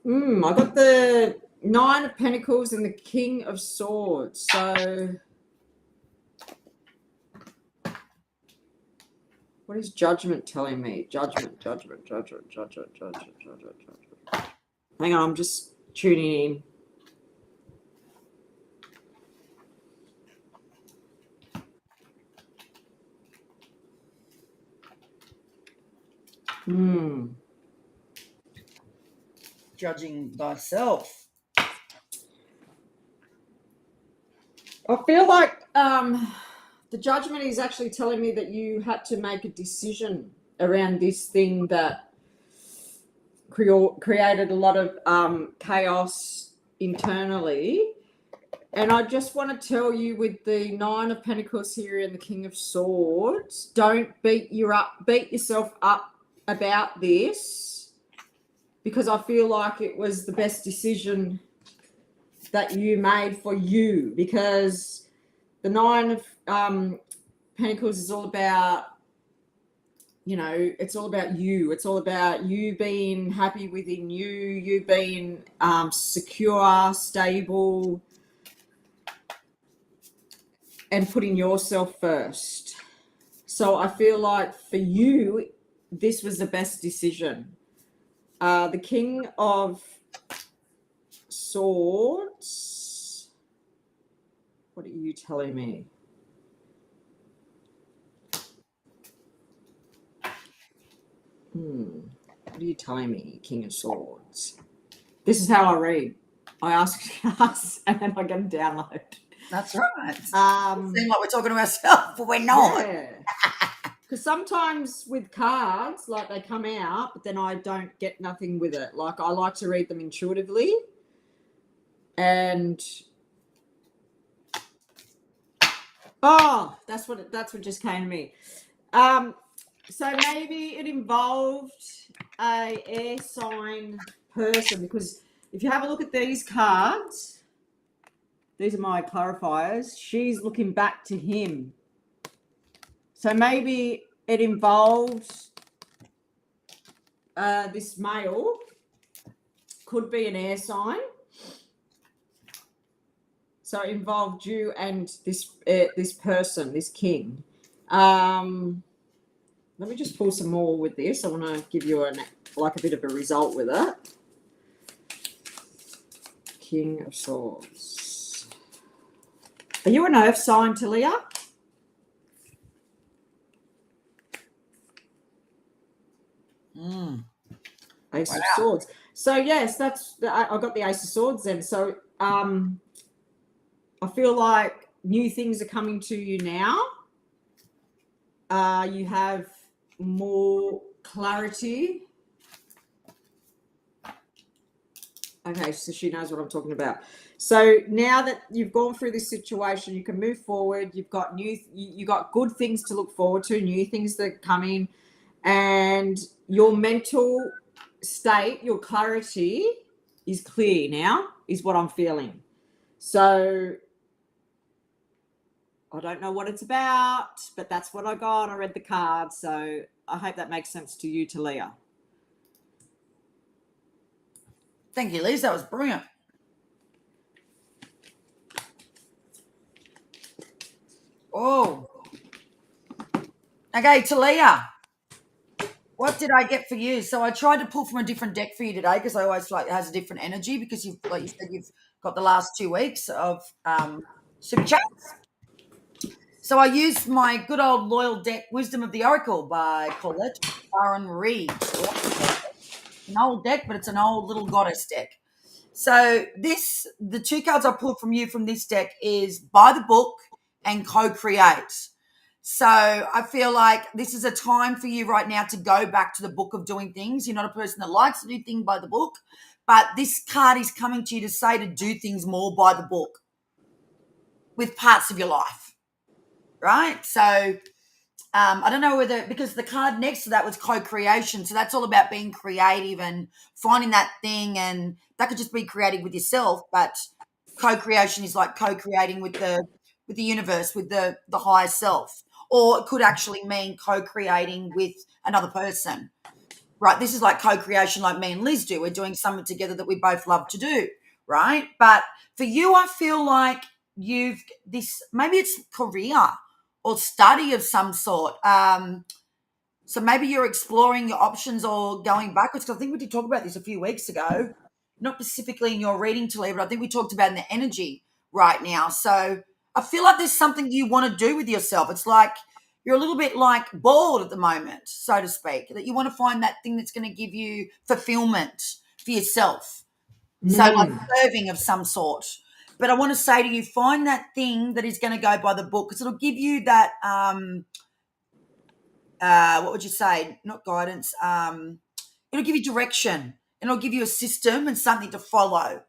I got the 9 of Pentacles and the King of Swords. So what is Judgment telling me? Judgment. Hang on, I'm just tuning in. Judging thyself. I feel like the Judgment is actually telling me that you had to make a decision around this thing that created a lot of chaos internally. And I just want to tell you, with the 9 of Pentacles here and the King of Swords, don't beat yourself up about this, because I feel like it was the best decision that you made for you, because the 9 of Pentacles is all about, it's all about you. It's all about you being happy within you being secure, stable, and putting yourself first. So I feel like for you, this was the best decision. The King of Swords. What are you telling me? What are you telling me, King of Swords? This is how I read. I ask and then I get a download. That's right. Seem like we're talking to ourselves, but we're not. Yeah. Because sometimes with cards, like, they come out, but then I don't get nothing with it. Like, I like to read them intuitively. And that's what just came to me. So maybe it involved a air sign person, because if you have a look at these cards, these are my clarifiers. She's looking back to him. So maybe it involved this male could be an air sign. So it involved you and this person, this king. Let me just pull some more with this. I want to give you a bit of a result with it. King of Swords. Are you an earth sign, Talia? Ace of Swords. So yes, I got the Ace of Swords then. So I feel like new things are coming to you now. You have more clarity. Okay, so she knows what I'm talking about. So now that you've gone through this situation, you can move forward. You've got you got good things to look forward to, new things that are coming, and your mental state, your clarity is clear now, is what I'm feeling. So I don't know what it's about, but that's what I got. I read the card, so I hope that makes sense to you, Talia. Thank you, Liz. That was brilliant. Oh. Okay, Talia. What did I get for you? So I tried to pull from a different deck for you today because I always feel like it has a different energy because you've, like you said, you've got the last 2 weeks of super chats. So I used my good old loyal deck, Wisdom of the Oracle by Colette Baron Reed. An old deck, but it's an old little goddess deck. So the 2 cards I pulled from you from this deck is Buy the Book and Co-Create. So I feel like this is a time for you right now to go back to the book of doing things. You're not a person that likes to do things by the book, but this card is coming to you to say to do things more by the book with parts of your life, right? So I don't know whether, because the card next to that was co-creation. So that's all about being creative and finding that thing. And that could just be creative with yourself, but co-creation is like co-creating with the universe, with the higher self. Or it could actually mean co-creating with another person, right? This is like co-creation like me and Liz do. We're doing something together that we both love to do, right? But for you, I feel like maybe it's career or study of some sort. So maybe you're exploring your options or going backwards. Because I think we did talk about this a few weeks ago, not specifically in your reading, Talia, but I think we talked about in the energy right now. So I feel like there's something you want to do with yourself. It's like you're a little bit like bored at the moment, so to speak, that you want to find that thing that's going to give you fulfillment for yourself. So like serving of some sort. But I want to say to you, find that thing that is going to go by the book because it'll give you that, what would you say? Not guidance. It'll give you direction. It'll give you a system and something to follow.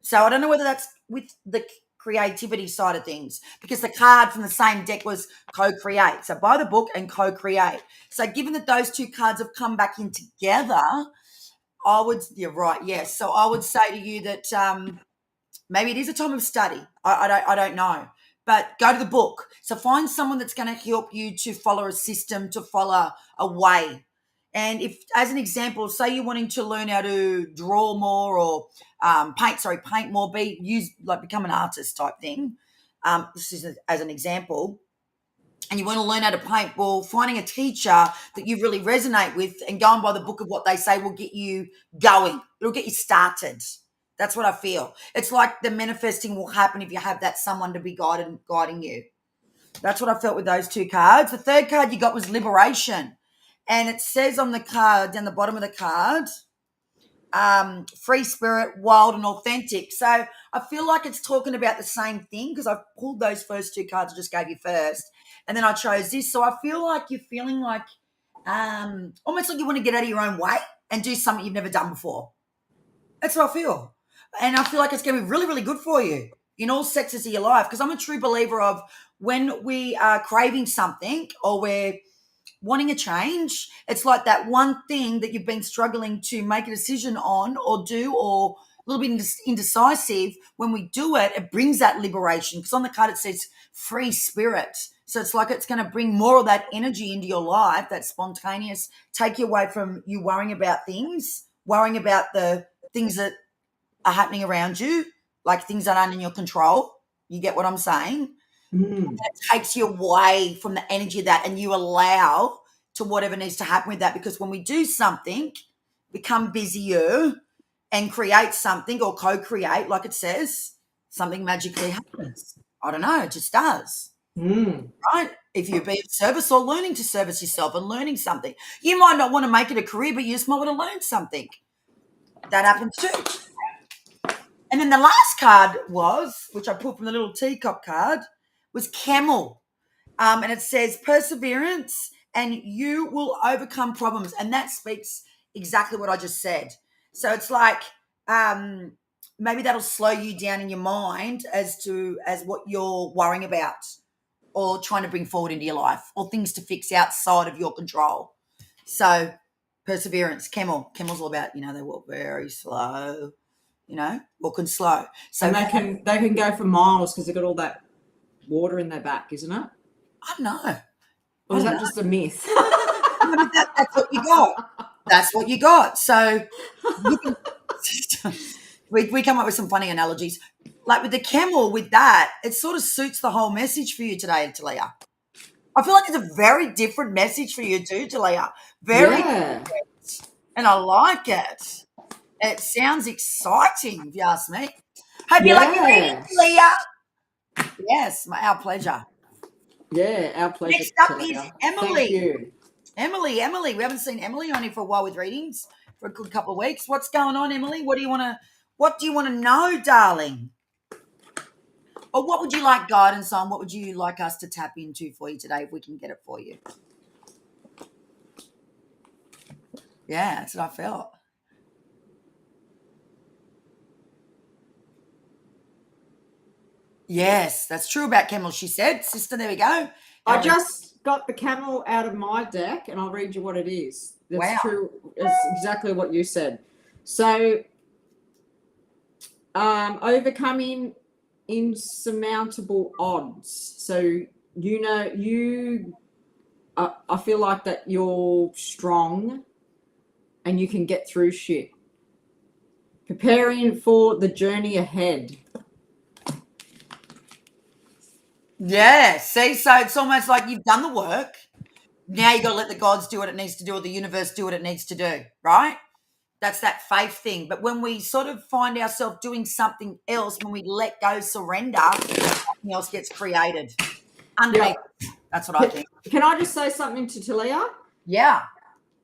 So I don't know whether that's with the creativity side of things because the card from the same deck was co-create. So buy the book and co-create. So given that those 2 cards have come back in together, you're right, yes. So I would say to you that maybe it is a time of study. I don't know. But go to the book. So find someone that's going to help you to follow a system, to follow a way. And if, as an example, say you're wanting to learn how to draw more or paint more, become an artist type thing. This is as an example. And you want to learn how to paint, well, finding a teacher that you really resonate with and going by the book of what they say will get you going. It'll get you started. That's what I feel. It's like the manifesting will happen if you have that someone to be guiding you. That's what I felt with those 2 cards. The 3rd card you got was liberation. And it says on the card, down the bottom of the card, free spirit, wild and authentic. So I feel like it's talking about the same thing because I pulled those first 2 cards I just gave you first. And then I chose this. So I feel like you're feeling like almost like you want to get out of your own way and do something you've never done before. That's what I feel. And I feel like it's going to be really, really good for you in all sectors of your life because I'm a true believer of when we are craving something or we're wanting a change, it's like that one thing that you've been struggling to make a decision on or do or a little bit indecisive. When we do it, it brings that liberation because on the card it says free spirit. So it's like it's going to bring more of that energy into your life, that spontaneous, take you away from you worrying about things, worrying about the things that are happening around you, like things that aren't in your control. You get what I'm saying? Mm. It takes you away from the energy of that, and you allow to whatever needs to happen with that. Because when we do something, become busier and create something or co-create, like it says, something magically happens. I don't know, it just does. Mm. Right? If you're being of service or learning to service yourself and learning something, you might not want to make it a career, but you just might want to learn something. That happens too. And then the last card was, which I pulled from the little teacup card, was camel. And it says perseverance and you will overcome problems. And that speaks exactly what I just said. So it's like maybe that'll slow you down in your mind as what you're worrying about or trying to bring forward into your life or things to fix outside of your control. So perseverance, camel's all about, they walk very slow, walking slow. So And they can go for miles because they've got all that water in their back, isn't it? I don't know. Or is that just a myth? That's what you got. That's what you got. So we come up with some funny analogies. Like with the camel, with that, it sort of suits the whole message for you today, Talia. I feel like it's a very different message for you too, Talia. Very different. And I like it. It sounds exciting, if you ask me. Hope you like your reading, Talia. Yes, our pleasure. Yeah, our pleasure. Next up is Emily. Thank you. Emily. We haven't seen Emily on here for a while with readings for a good couple of weeks. What's going on, Emily? What do you want to know, darling? Or what would you like guidance on? What would you like us to tap into for you today if we can get it for you? Yeah, that's what I felt. Yes, that's true about camels, she said. Sister, there we go. I just got the camel out of my deck and I'll read you what it is. That's true. It's exactly what you said. So, overcoming insurmountable odds. So, I feel like that you're strong and you can get through shit. Preparing for the journey ahead. Yeah, see, so it's almost like you've done the work. Now you got to let the gods do what it needs to do or the universe do what it needs to do, right? That's that faith thing. But when we sort of find ourselves doing something else, when we let go, surrender, something else gets created. Underneath. Yep. That's what I think. Can I just say something to Talia? Yeah.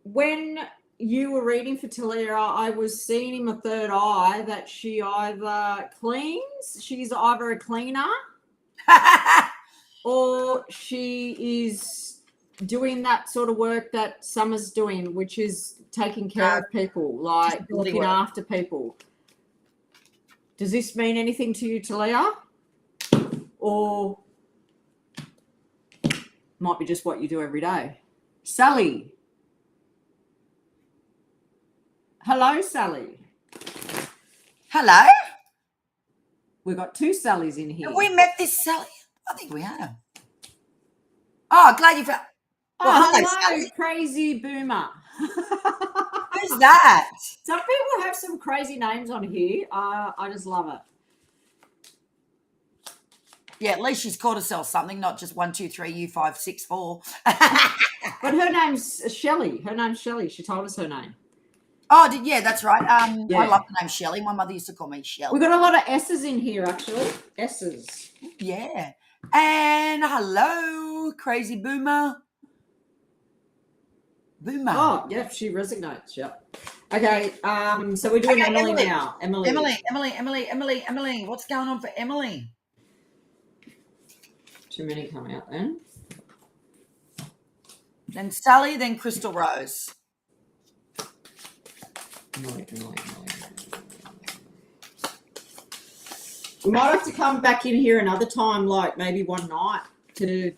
When you were reading for Talia, I was seeing in my third eye that she either cleans, she's either a cleaner or she is doing that sort of work that Summer's doing, which is taking care of people, like looking after people. Does this mean anything to you, Talia? Or might be just what you do every day? Sally. Hello, Sally. Hello. We've got two Sallys in here. Have we met this Sally? I think we have. Oh, glad you found. Well, hello, crazy boomer. Who's that? Some people have some crazy names on here. I just love it. Yeah, at least she's called herself something, not just 1, 2, 3, U5, 6, 4. But her name's Shelley. Her name's Shelley. She told us her name. Oh, yeah, that's right. Yeah. I love the name Shelley. My mother used to call me Shelley. We've got a lot of S's in here, actually. S's. Yeah. And hello, crazy boomer. Boomer. Oh, yeah, she resonates. Yeah. Okay. So we're doing Emily now. Emily. What's going on for Emily? Too many come out then. Then Sally, then Crystal Rose. Emily. We might have to come back in here another time, like maybe one night to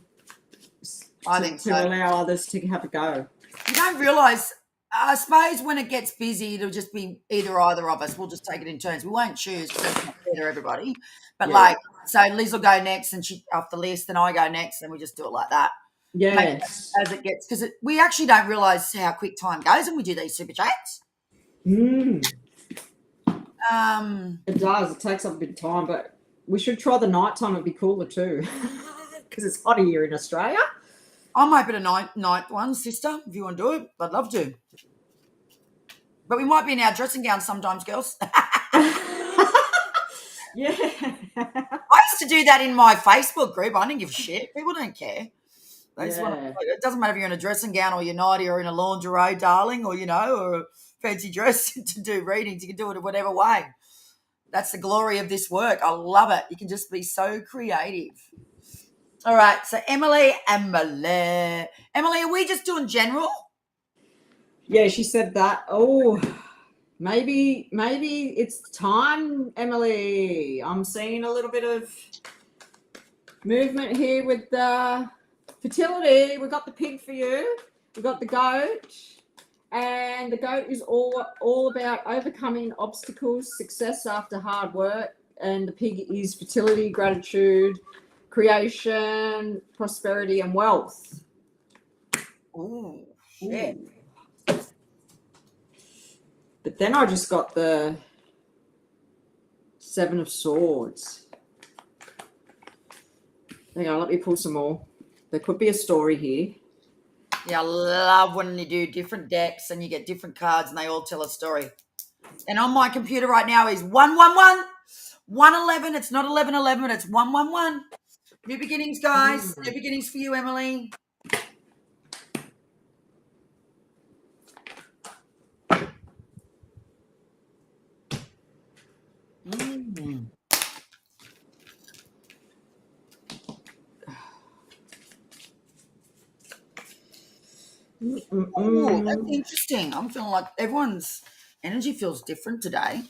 allow others to have a go. You don't realise, I suppose when it gets busy, it'll just be either of us. We'll just take it in turns. We won't choose because that's not fair to everybody. But so Liz will go next and she off the list, and I go next, and we just do it like that. Yes. As it gets, because we actually don't realise how quick time goes when we do these super chats. It does. It takes up a bit of time, but we should try the nighttime. It'd be cooler too, because it's hotter here in Australia. I'm open a night one, sister. If you want to do it, I'd love to. But we might be in our dressing gowns sometimes, girls. Yeah. I used to do that in my Facebook group. I didn't give a shit. People don't care. It doesn't matter if you're in a dressing gown or you're nighty or in a lingerie, darling, or or a fancy dress to do readings. You can do it in whatever way. That's the glory of this work. I love it. You can just be so creative. All right. So Emily, are we just doing general? Yeah, she said that. Oh, maybe it's time, Emily. I'm seeing a little bit of movement here with the fertility. We've got the pig for you. We've got the goat. And the goat is all about overcoming obstacles, success after hard work. And the pig is fertility, gratitude, creation, prosperity, and wealth. Ooh, shit. But then I just got the 7 of Swords. Hang on, let me pull some more. There could be a story here. Yeah, I love when you do different decks and you get different cards and they all tell a story. And on my computer right now is 111, 111. It's not 1111, it's 111. New beginnings, guys. New beginnings for you, Emily. Oh, that's interesting. I'm feeling like everyone's energy feels different today.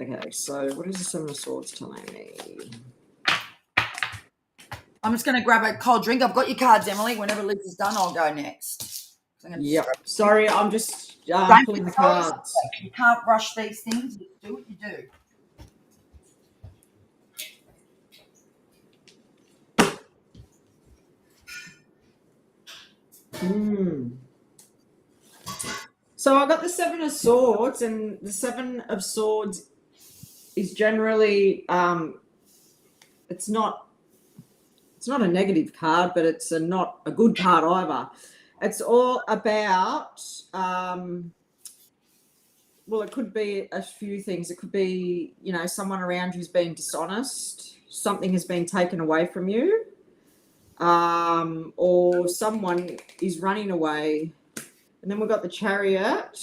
Okay, so what is the 7 of Swords telling me? I'm just going to grab a cold drink. I've got your cards, Emily. Whenever Liz is done, I'll go next. Yep. Sorry, I'm just pulling the cards. You can't rush these things. You do what you do. So I got the 7 of Swords, and the 7 of Swords is generally it's not a negative card, but it's not a good card either. It's all about well, it could be a few things. It could be, someone around you's being dishonest. Something has been taken away from you. Or someone is running away. And then we've got the Chariot.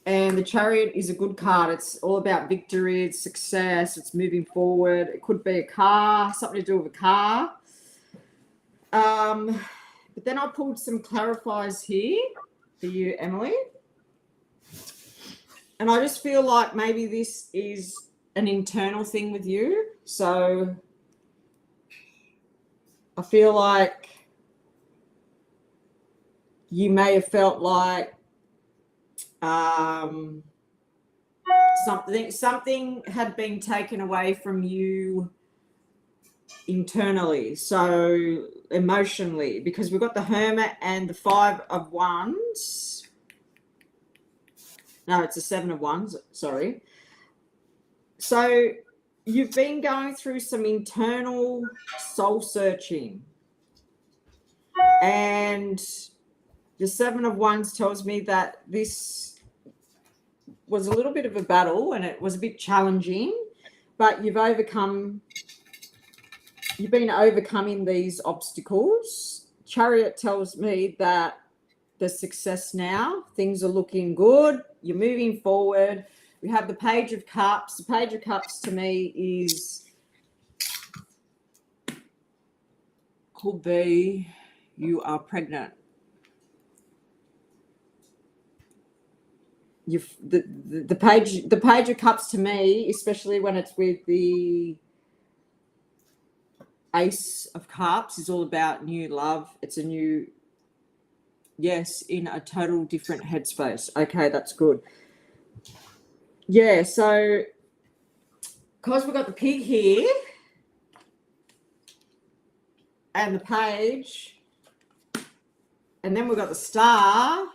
And the Chariot is a good card. It's all about victory, it's success, it's moving forward. It could be a car, something to do with a car. But then I pulled some clarifiers here for you, Emily. And I just feel like maybe this is an internal thing with you. So I feel like you may have felt like something had been taken away from you internally, so emotionally, because we've got the Hermit and the 5 of Wands. No, it's a 7 of Wands, sorry. So you've been going through some internal soul searching, and the 7 of Wands tells me that this was a little bit of a battle and it was a bit challenging, but you've been overcoming these obstacles. Chariot tells me that there's success now. Things are looking good. You're moving forward. We have the Page of Cups. The Page of Cups to me could be you are pregnant. The Page of Cups to me, especially when it's with the Ace of Cups, is all about new love. It's a new, yes, in a total different headspace. Okay, that's good. Yeah, so because we've got the pig here, and the page. And then we've got the star.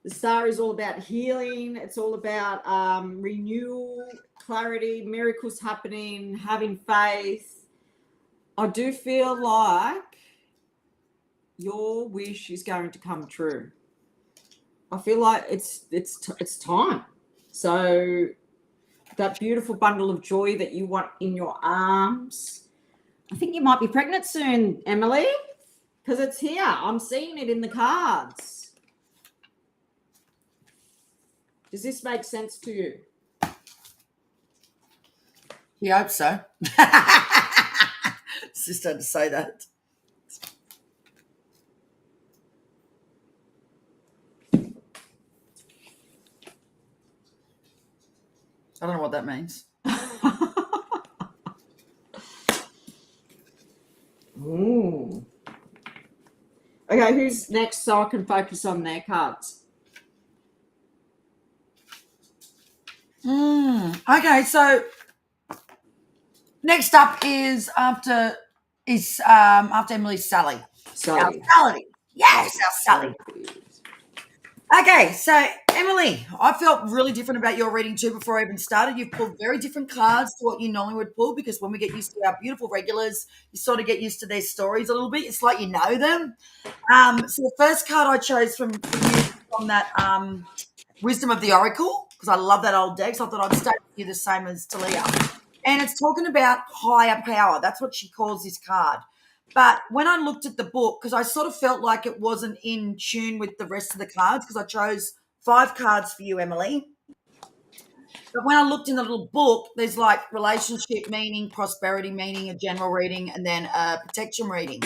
The star is all about healing. It's all about renewal, clarity, miracles happening, having faith. I do feel like your wish is going to come true. I feel like it's time. So that beautiful bundle of joy that you want in your arms. I think you might be pregnant soon, Emily, because it's here. I'm seeing it in the cards. Does this make sense to you? Yeah, I hope so. Sister had to say that. I don't know what that means. Ooh. Okay, who's next so I can focus on their cards? Okay, so next up is after Emily's Sally. Sally. Our Sally. Yes, our Sally. Okay, so Emily, I felt really different about your reading too before I even started. You've pulled very different cards to what you normally would pull, because when we get used to our beautiful regulars, you sort of get used to their stories a little bit. It's like you know them. So the first card I chose from that Wisdom of the Oracle, because I love that old deck, so I thought I'd stay with you the same as Talia. And it's talking about higher power. That's what she calls this card. But when I looked at the book, because I sort of felt like it wasn't in tune with the rest of the cards, because I chose 5 cards for you, Emily. But when I looked in the little book, there's like relationship meaning, prosperity meaning, a general reading, and then a protection reading.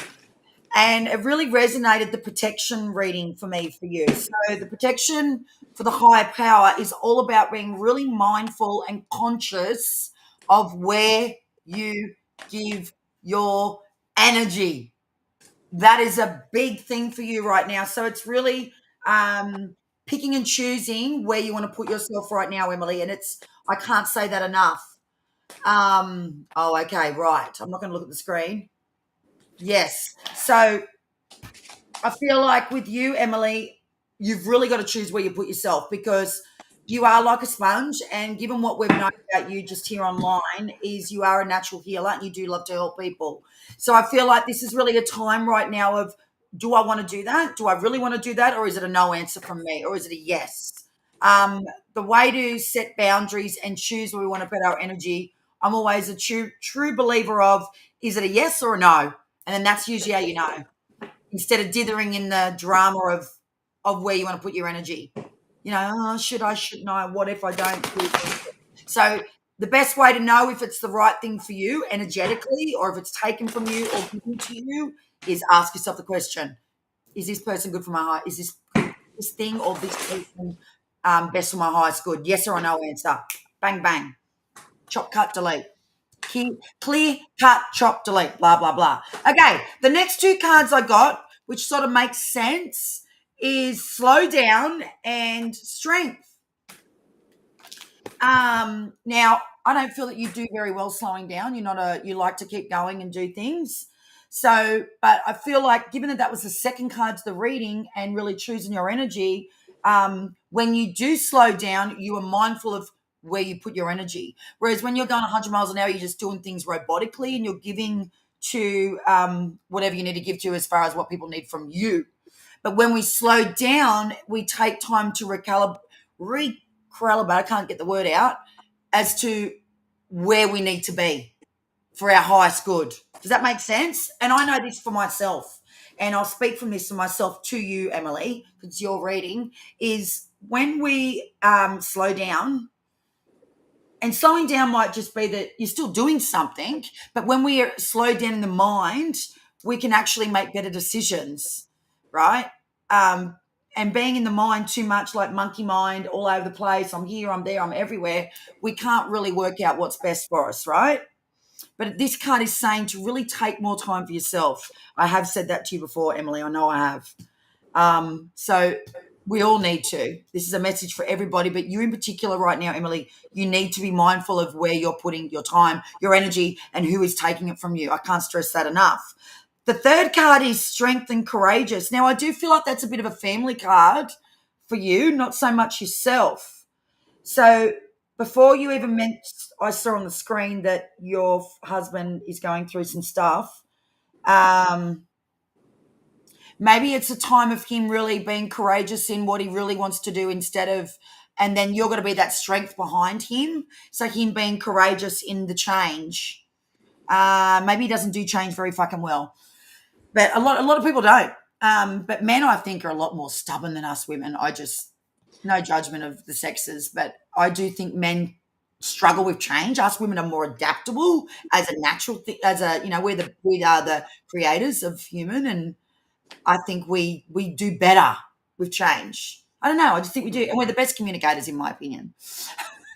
And it really resonated, the protection reading for me, for you. So the protection for the higher power is all about being really mindful and conscious of where you give your energy. That is a big thing for you right now. So it's really picking and choosing where you want to put yourself right now, Emily. And I can't say that enough. Okay, right. I'm not going to look at the screen. Yes. So I feel like with you, Emily, you've really got to choose where you put yourself, because you are like a sponge. And given what we've known about you just here online, is you are a natural healer and you do love to help people. So I feel like this is really a time right now of, do I want to do that? Do I really want to do that? Or is it a no answer from me? Or is it a yes? The way to set boundaries and choose where we want to put our energy, I'm always a true believer of, is it a yes or a no? And then that's usually how you know, instead of dithering in the drama of where you want to put your energy. You know, should I, shouldn't I? What if I don't do it? So the best way to know if it's the right thing for you energetically, or if it's taken from you or given to you, is ask yourself the question, is this person good for my heart? Is this thing or this person best for my highest good? Yes or no answer. Bang, bang. Chop, cut, delete. Clear, cut, chop, delete, blah, blah, blah. Okay, the next 2 cards I got, which sort of makes sense, is slow down and strength. Now, I don't feel that you do very well slowing down. You like to keep going and do things. So, but I feel like, given that was the second card to the reading and really choosing your energy, when you do slow down, you are mindful of where you put your energy. Whereas when you're going 100 miles an hour, you're just doing things robotically and you're giving to whatever you need to give to, as far as what people need from you. But when we slow down, we take time to recalibrate, I can't get the word out, as to where we need to be for our highest good. Does that make sense? And I know this for myself, and I'll speak from this for myself to you, Emily, because your reading is, when we slow down, and slowing down might just be that you're still doing something, but when we are slowed down in the mind, we can actually make better decisions, right? And being in the mind too much, like monkey mind, all over the place, I'm here, I'm there, I'm everywhere, we can't really work out what's best for us, right? But this card is saying to really take more time for yourself. I have said that to you before, Emily. I know I have. So We all need to. This is a message for everybody, but you in particular right now, Emily, you need to be mindful of where you're putting your time, your energy, and who is taking it from you. I can't stress that enough. The third card is strength and courageous. Now, I do feel like that's a bit of a family card for you, not so much yourself. So before you even meant, I saw on the screen that your husband is going through some stuff. Maybe it's a time of him really being courageous in what he really wants to do instead of, and then you're going to be that strength behind him. So him being courageous in the change. Maybe he doesn't do change very fucking well, but a lot of people don't. But men, I think, are a lot more stubborn than us women. No judgment of the sexes, but I do think men struggle with change. Us women are more adaptable as a natural thing. We are the creators of human, and I think we do better with change. I don't know. I just think we do, and we're the best communicators, in my opinion.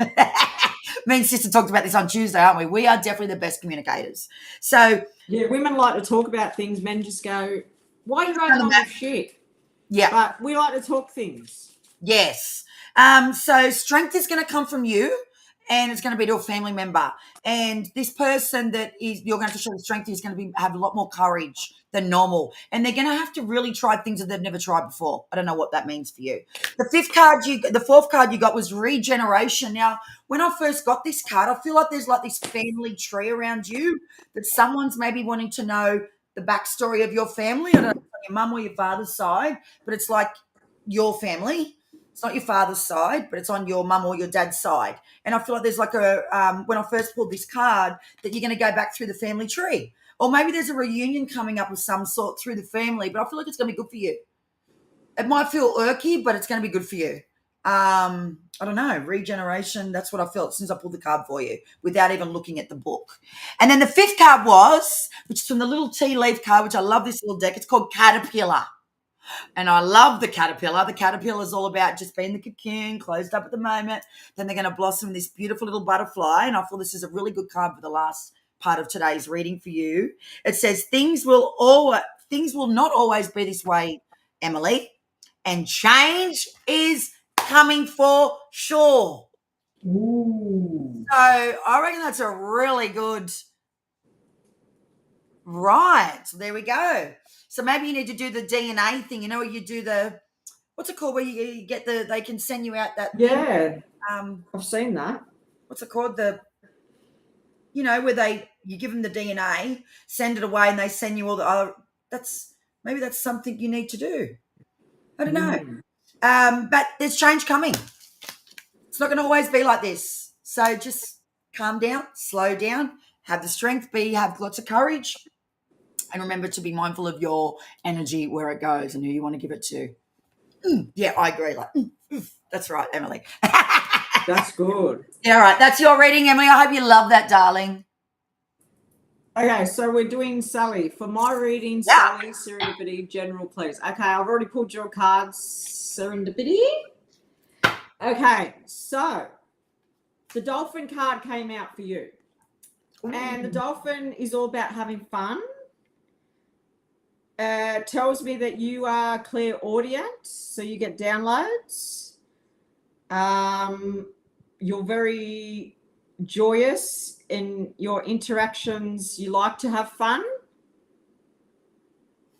Me and sister talked about this on Tuesday, aren't we? We are definitely the best communicators. So yeah, women like to talk about things. Men just go, "Why are you writing on with shit?" Yeah, but we like to talk things. Yes. So strength is going to come from you, and it's going to be to a family member. And this person that is you're going to have to show the strength is going to have a lot more courage than normal, and they're going to have to really try things that they've never tried before. I don't know what that means for you. The fourth card you got was regeneration. Now, when I first got this card, I feel like there's like this family tree around you that someone's maybe wanting to know the backstory of your family. I don't know if it's on your mum or your father's side, but it's like your family. It's not your father's side, but it's on your mum or your dad's side. And I feel like there's like when I first pulled this card, that you're going to go back through the family tree. Or maybe there's a reunion coming up of some sort through the family, but I feel like it's going to be good for you. It might feel irky, but it's going to be good for you. I don't know, regeneration, that's what I felt since I pulled the card for you without even looking at the book. And then the fifth card which is from the little tea leaf card, which I love this little deck. It's called Caterpillar. And I love the caterpillar. The caterpillar is all about just being the cocoon, closed up at the moment. Then they're going to blossom this beautiful little butterfly. And I feel this is a really good card for the last part of today's reading for you. It says, things will not always be this way, Emily. And change is coming for sure. Ooh. So I reckon that's a really good. Right. So there we go. So maybe you need to do the DNA thing. You know, where you do what's it called? Where you get they can send you out that. Yeah. Thing. I've seen that. What's it called? Where you give them the DNA, send it away, and they send you all the other. Maybe that's something you need to do. I don't know. But there's change coming. It's not going to always be like this. So just calm down, slow down, have the strength, have lots of courage. And remember to be mindful of your energy, where it goes and who you want to give it to. Yeah, I agree. That's right, Emily. That's good. Yeah, all right. That's your reading, Emily. I hope you love that, darling. Okay, so we're doing Sally. For my reading, Yeah. Sally, Serendipity, General, please. Okay, I've already pulled your cards, Serendipity. Okay, so the dolphin card came out for you. And the dolphin is all about having fun. Tells me that you are clairaudient, so you get downloads. You're very joyous in your interactions. You like to have fun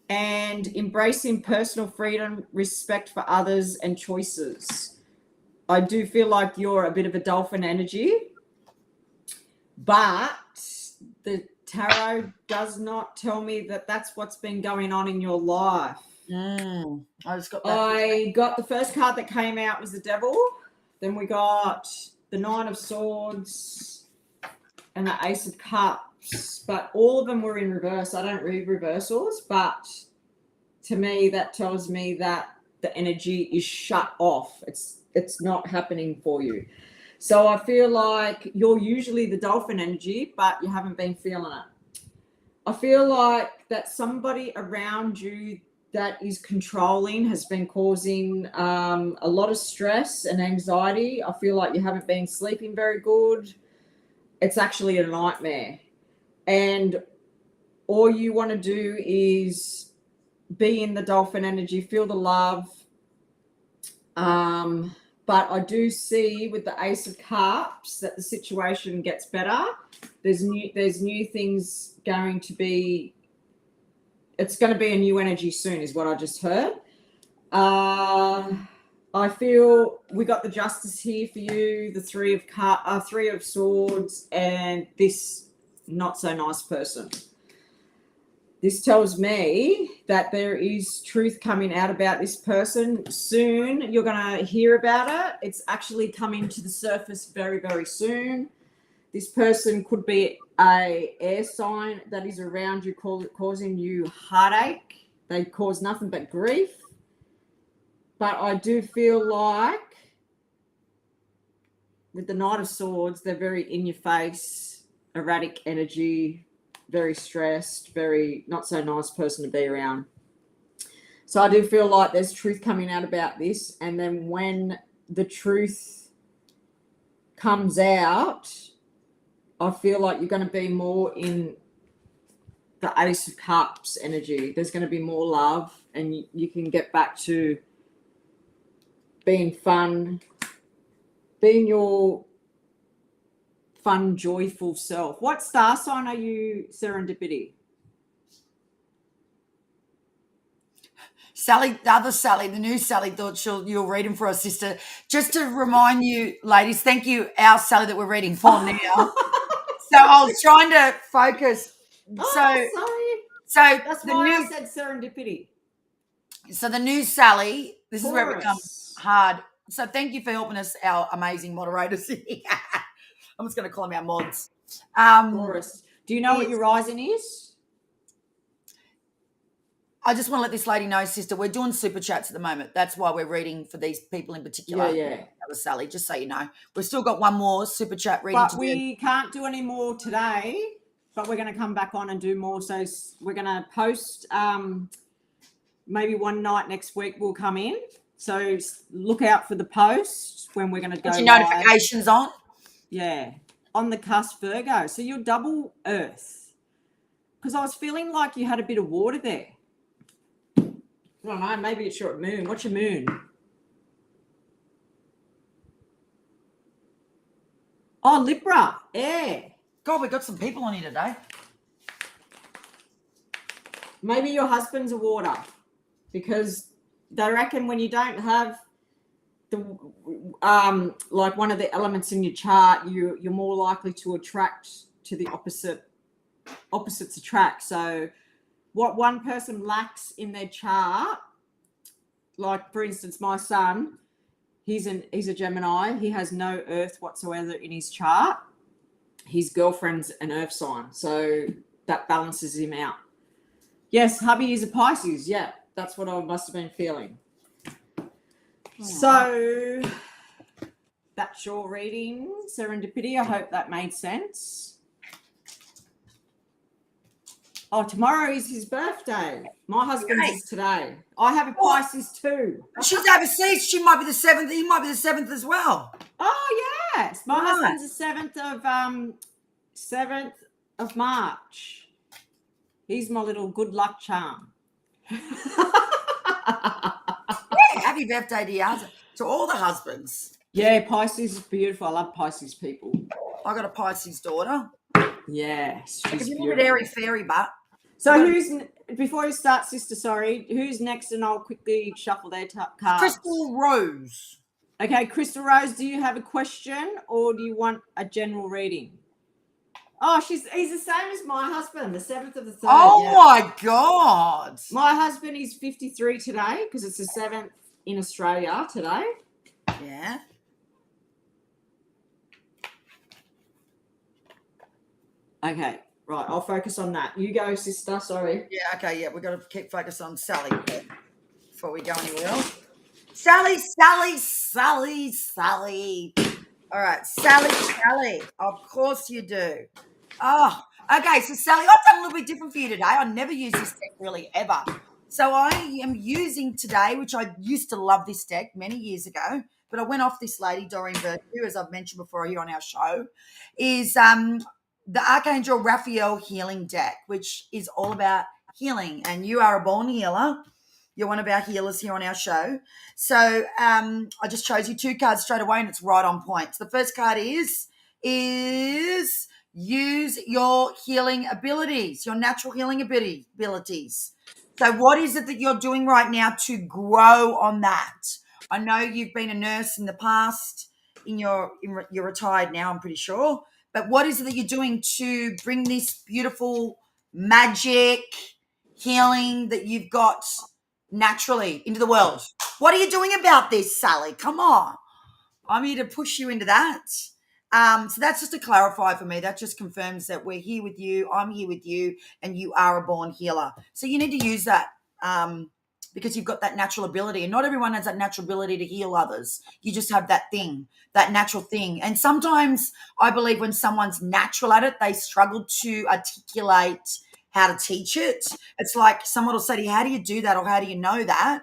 and embracing personal freedom, respect for others, and choices. I do feel like you're a bit of a dolphin energy, but the tarot does not tell me that that's what's been going on in your life. I just got that. I got the first card that came out was the Devil. Then we got the Nine of Swords and the Ace of Cups, but all of them were in reverse. I don't read reversals, but to me that tells me that the energy is shut off. It's not happening for you. So I feel like you're usually the dolphin energy, but you haven't been feeling it. I feel like that somebody around you that is controlling has been causing a lot of stress and anxiety. I feel like you haven't been sleeping very good. It's actually a nightmare. And all you want to do is be in the dolphin energy, feel the love, But I do see with the Ace of Cups that the situation gets better. There's new things going to be. It's going to be a new energy soon, is what I just heard. I feel we got the Justice here for you, the Three of Swords, and this not so nice person. This tells me that there is truth coming out about this person soon. You're going to hear about it. It's actually coming to the surface very, very soon. This person could be an air sign that is around you, causing you heartache. They cause nothing but grief. But I do feel like with the Knight of Swords, they're very in your face, erratic energy, very stressed, very not so nice person to be around. So I do feel like there's truth coming out about this. And then when the truth comes out, I feel like you're going to be more in the Ace of Cups energy. There's going to be more love, and you can get back to being fun, being your fun, joyful self. What star sign are you, Serendipity? Sally, the other Sally, the new Sally, thought you'll read him for us, sister. Just to remind you, ladies, thank you, our Sally that we're reading for now. So I was trying to focus. Sorry. So That's why I said serendipity. So the new Sally, this is where it becomes hard. So thank you for helping us, our amazing moderators. I'm just going to call them our mods. Taurus. Do you know what your rising is? I just want to let this lady know, sister, we're doing super chats at the moment. That's why we're reading for these people in particular. Yeah. That was Sally, just so you know. We've still got one more super chat reading but we can't do any more today, but we're going to come back on and do more. So we're going to post maybe one night next week we'll come in. So look out for the post when we're going to go. Put your notifications on. Yeah. On the cusp, Virgo. So you're double Earth. Because I was feeling like you had a bit of water there. I don't know, maybe it's your moon. What's your moon? Oh, Libra, air. God, we got some people on here today. Maybe your husband's a water, because they reckon when you don't have the like one of the elements in your chart, you're more likely to attract to the opposites attract. So what one person lacks in their chart, like for instance, my son, he's a Gemini. He has no Earth whatsoever in his chart. His girlfriend's an Earth sign, so that balances him out. Yes, hubby is a Pisces. Yeah, that's what I must have been feeling. So that's your reading, Serendipity. I hope that made sense. Oh, tomorrow is his birthday. My husband's is today. I have a Pisces too. She's overseas. She might be the 7th. He might be the 7th as well. Oh, yes. My husband's the 7th of March. He's my little good luck charm. Happy birthday to all the husbands. Yeah, Pisces is beautiful. I love Pisces people. I got a Pisces daughter. Yes, she's beautiful. A airy fairy butt. So before you start, sister, sorry, who's next? And I'll quickly shuffle their cards. Crystal Rose. Okay, Crystal Rose, do you have a question or do you want a general reading? Oh, he's the same as my husband, the 7th of the 3rd. Oh, yeah. My God. My husband is 53 today because it's the 7th in Australia today. Yeah. Okay, right. I'll focus on that. You go, sister. Sorry. Yeah, okay, yeah. We've got to keep focus on Sally before we go anywhere else. Sally. All right, Sally. Of course you do. Oh, okay. So, Sally, I've done a little bit different for you today. I never use this deck really ever. So I am using today, which I used to love this deck many years ago, but I went off this lady, Doreen Virtue, as I've mentioned before here on our show, is the Archangel Raphael healing deck, which is all about healing. And you are a born healer. You're one of our healers here on our show. So I just chose you 2 cards straight away, and it's right on point. So the first card is use your healing abilities, your natural healing abilities. So what is it that you're doing right now to grow on that? I know you've been a nurse in the past. You're retired now, I'm pretty sure. But what is it that you're doing to bring this beautiful magic healing that you've got naturally into the world? What are you doing about this, Sally? Come on. I'm here to push you into that. So that's just to clarify for me. That just confirms that we're here with you. I'm here with you, and you are a born healer. So you need to use that because you've got that natural ability. And not everyone has that natural ability to heal others. You just have that thing, that natural thing. And sometimes I believe when someone's natural at it, they struggle to articulate how to teach it. It's like someone will say to you, how do you do that? Or how do you know that?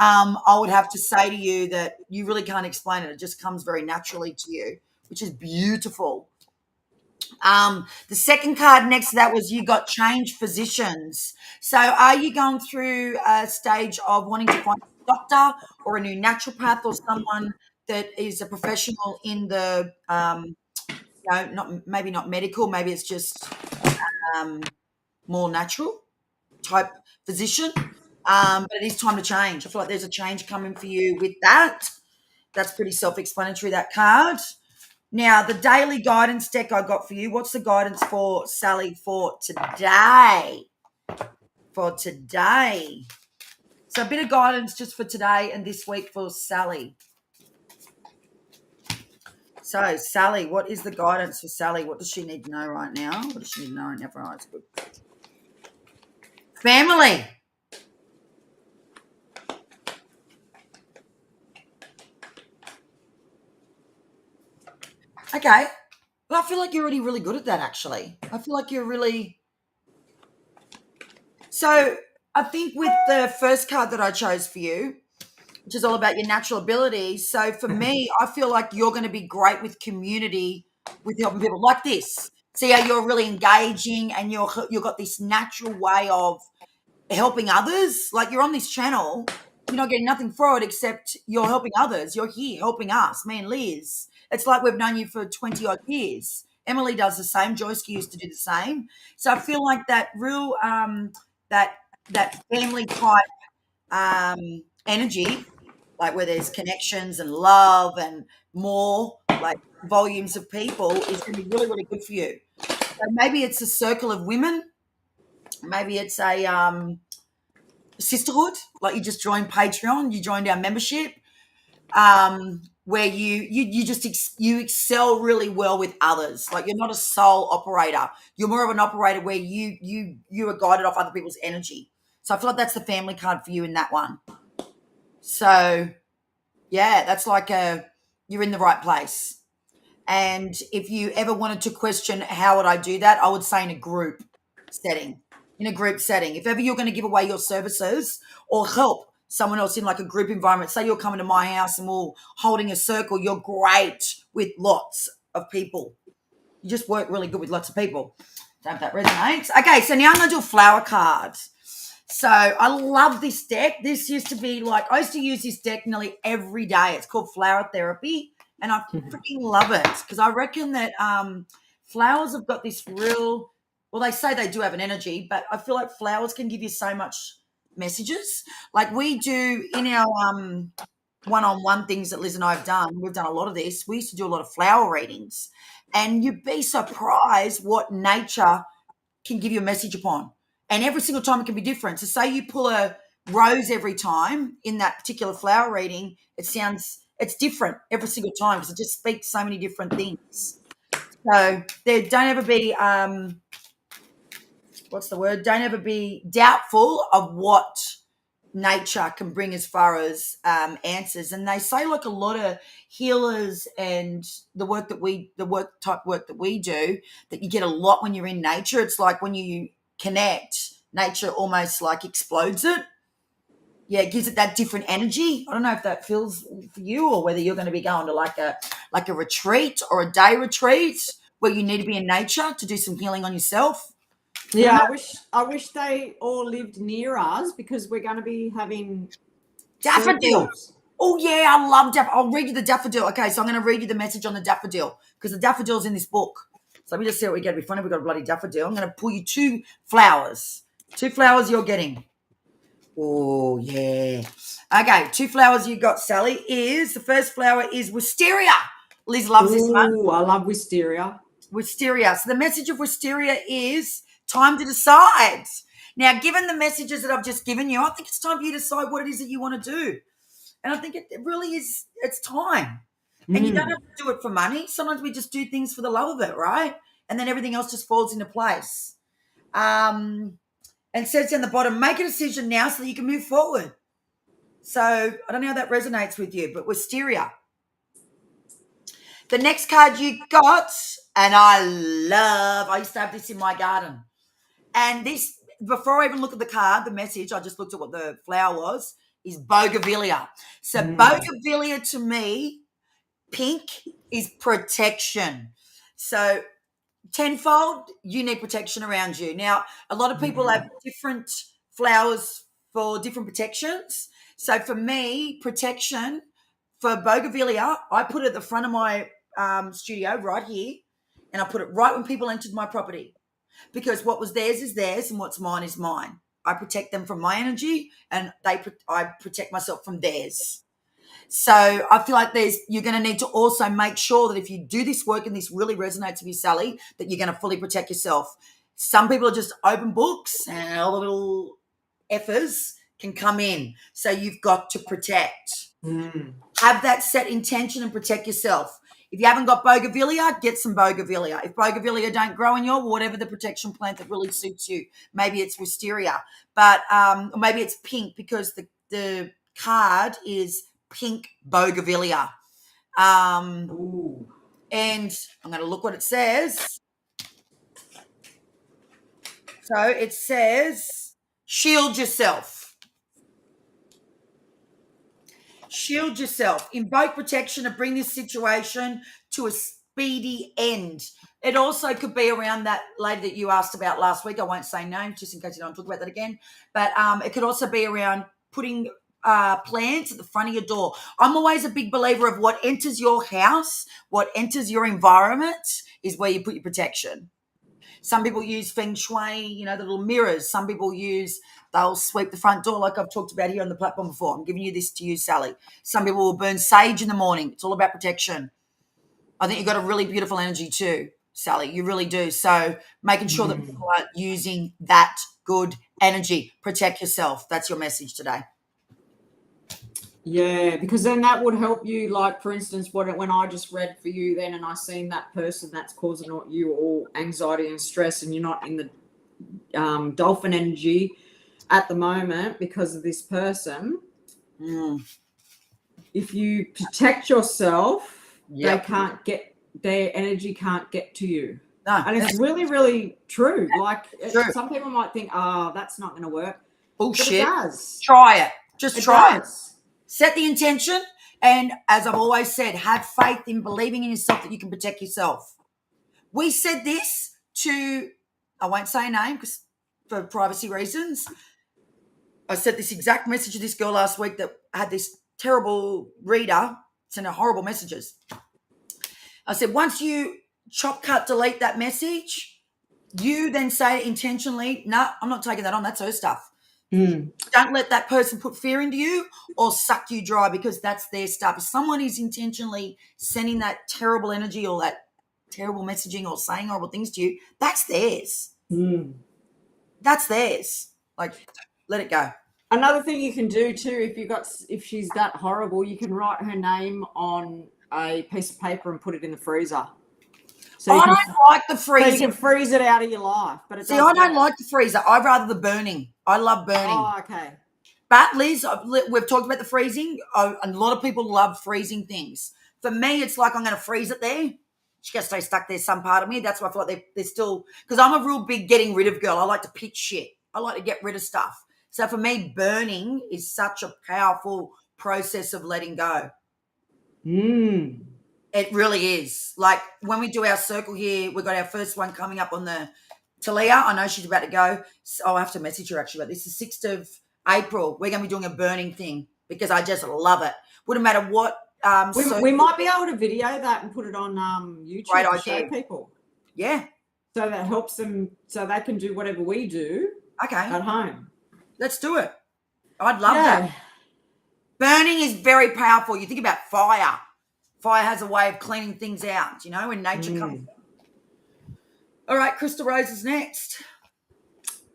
I would have to say to you that you really can't explain it. It just comes very naturally to you, which is beautiful. The second card next to that was you got change physicians. So are you going through a stage of wanting to find a doctor or a new naturopath or someone that is a professional in the, maybe not medical, maybe it's just more natural type physician? But it is time to change. I feel like there's a change coming for you with that. That's pretty self-explanatory, that card. Now, the daily guidance deck I got for you, what's the guidance for Sally for today? For today. So a bit of guidance just for today and this week for Sally. So, Sally, what is the guidance for Sally? What does she need to know right now? What does she need to know right now? Oh, it's good. Family. Okay. Well, I feel like you're already really good at that, actually. I feel like you're really... So I think with the first card that I chose for you, which is all about your natural abilities. So for me, I feel like you're going to be great with community, with helping people like this. See how you're really engaging and you've got this natural way of helping others. Like you're on this channel, you're not getting nothing for it except you're helping others. You're here helping us, me and Liz. It's like we've known you for 20 odd years. Emily does the same. Joyce used to do the same. So I feel like that real that family type energy, like where there's connections and love and more like volumes of people, is going to be really, really good for you. So maybe it's a circle of women. Maybe it's a sisterhood, like you just joined Patreon, you joined our membership, where you just you excel really well with others. Like you're not a sole operator. You're more of an operator where you are guided off other people's energy. So I feel like that's the family card for you in that one. So yeah, that's like you're in the right place. And if you ever wanted to question how would I do that, I would say in a group setting. In a group setting. If ever you're going to give away your services or help someone else in like a group environment, say you're coming to my house and we're holding a circle, you're great with lots of people. You just work really good with lots of people. Don't know if that resonates. Okay, so now I'm going to do a flower card. So I love this deck. This used to be like, I used to use this deck nearly every day. It's called Flower Therapy. And I freaking love it because I reckon that flowers have got this real, well, they say they do have an energy, but I feel like flowers can give you so much messages. Like we do in our one-on-one things that Liz and I have done. We've done a lot of this. We used to do a lot of flower readings. And you'd be surprised what nature can give you a message upon. And every single time it can be different. So say you pull a rose every time in that particular flower reading, it's different every single time because it just speaks so many different things. So don't ever be, don't ever be doubtful of what nature can bring as far as answers. And they say like a lot of healers and the work that we do, that you get a lot when you're in nature. It's like when you connect, nature almost like explodes it. Yeah, it gives it that different energy. I don't know if that feels for you or whether you're going to be going to like a retreat or a day retreat where you need to be in nature to do some healing on yourself. Yeah, I wish they all lived near us because we're going to be having Daffodil. circles. Oh yeah, I love daffodil. I'll read you the daffodil. Okay, so I'm going to read you the message on the daffodil because the daffodil's in this book. So let me just see what we get. It'll be funny if we got a bloody daffodil. I'm going to pull you 2 flowers. 2 flowers you're getting. Oh yeah. Okay, 2 flowers you got, Sally. Is the first flower is wisteria. Liz loves this one. Ooh, I love wisteria. Wisteria. So the message of wisteria is time to decide. Now, given the messages that I've just given you, I think it's time for you to decide what it is that you want to do. And I think it really is, it's time. And you don't have to do it for money. Sometimes we just do things for the love of it, right? And then everything else just falls into place. And it says down the bottom, make a decision now so that you can move forward. So I don't know how that resonates with you, but wisteria. The next card you got, and I used to have this in my garden. And this, before I even look at the card, the message, I just looked at what the flower was, is bougainvillea. So bougainvillea to me, pink, is protection. So tenfold, you need protection around you. Now, a lot of people have different flowers for different protections. So for me, protection for bougainvillea, I put it at the front of my studio right here, and I put it right when people entered my property, because what was theirs is theirs and what's mine is mine. I protect them from my energy, and I protect myself from theirs. So I feel like you're going to need to also make sure that if you do this work and this really resonates with you, Sally, that you're going to fully protect yourself. Some people are just open books and all the little effers can come in. So you've got to protect. Have that set intention and protect yourself. If you haven't got bougainvillea, get some bougainvillea. If bougainvillea don't grow in your, whatever the protection plant that really suits you, maybe it's wisteria, but or maybe it's pink because the card is pink bougainvillea. And I'm going to look what it says. So it says, shield yourself. Shield yourself. Invoke protection to bring this situation to a speedy end. It also could be around that lady that you asked about last week. I won't say names just in case you don't talk about that again. But it could also be around putting plants at the front of your door. I'm always a big believer of what enters your house, what enters your environment is where you put your protection. Some people use feng shui, the little mirrors. Some people they'll sweep the front door like I've talked about here on the platform before. I'm giving you this to you, Sally. Some people will burn sage in the morning. It's all about protection. I think you've got a really beautiful energy too, Sally. You really do. So making sure that people are using that good energy. Protect yourself. That's your message today. Yeah, because then that would help you. Like, for instance, when I just read for you then and I seen that person that's causing you all anxiety and stress and you're not in the dolphin energy at the moment because of this person, if you protect yourself, they can't get, their energy can't get to you. No, and it's really, really true. Like, some people might think, oh, that's not going to work. Bullshit. But it does. Try it. Just try it. Set the intention, and as I've always said, have faith in believing in yourself that you can protect yourself. We said this to, I won't say a name because for privacy reasons. I sent this exact message to this girl last week that had this terrible reader send her horrible messages. I said, once you chop, cut, delete that message, you then say intentionally, no, I'm not taking that on. That's her stuff. Don't let that person put fear into you or suck you dry because that's their stuff. If someone is intentionally sending that terrible energy or that terrible messaging or saying horrible things to you, that's theirs. That's theirs. Like, let it go. Another thing you can do too, if she's that horrible, you can write her name on a piece of paper and put it in the freezer. So I don't like the freezing. So you can freeze it out of your life. But I don't like the freezer. I'd rather the burning. I love burning. Oh, okay. But Liz, we've talked about the freezing. A lot of people love freezing things. For me, it's like I'm going to freeze it there. She got to stay stuck there, some part of me. That's why I feel like they're still, because I'm a real big getting rid of girl. I like to pitch shit. I like to get rid of stuff. So for me, burning is such a powerful process of letting go. It really is. Like when we do our circle here, we've got our first one coming up on the Talia, I know she's about to go. So I'll have to message her actually about this. The 6th of April, we're going to be doing a burning thing because I just love it. Wouldn't matter what. We might be able to video that and put it on YouTube Great to show idea. people. Yeah. So that helps them, so they can do whatever we do at home. Let's do it. I'd love that. Burning is very powerful. You think about fire. Fire has a way of cleaning things out, you know, when nature comes. All right, Crystal Rose is next.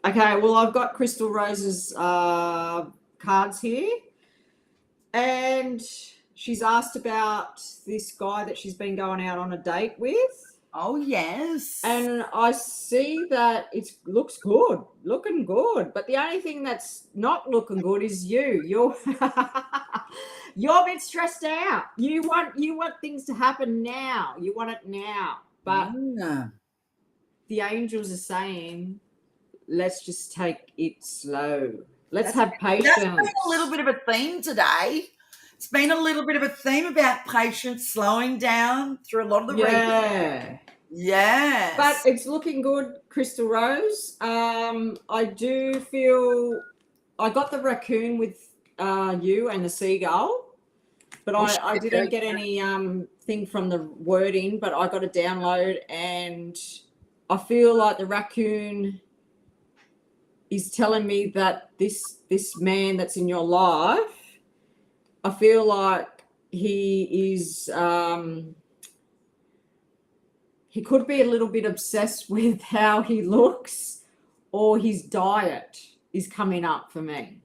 Okay, well, I've got Crystal Rose's cards here. And she's asked about this guy that she's been going out on a date with. Oh, yes. And I see that it looks good, looking good. But the only thing that's not looking good is you. You're a bit stressed out. You want things to happen now. You want it now. But the angels are saying, let's just take it slow. Let's have patience. That's been a little bit of a theme today. It's been a little bit of a theme about patience, slowing down through a lot of the readings. Yes. But it's looking good, Crystal Rose. I do feel I got the raccoon with you and the seagull, but I didn't get any thing from the wording, but I got a download, and I feel like the raccoon is telling me that this man that's in your life, I feel like he is he could be a little bit obsessed with how he looks, or his diet is coming up for me.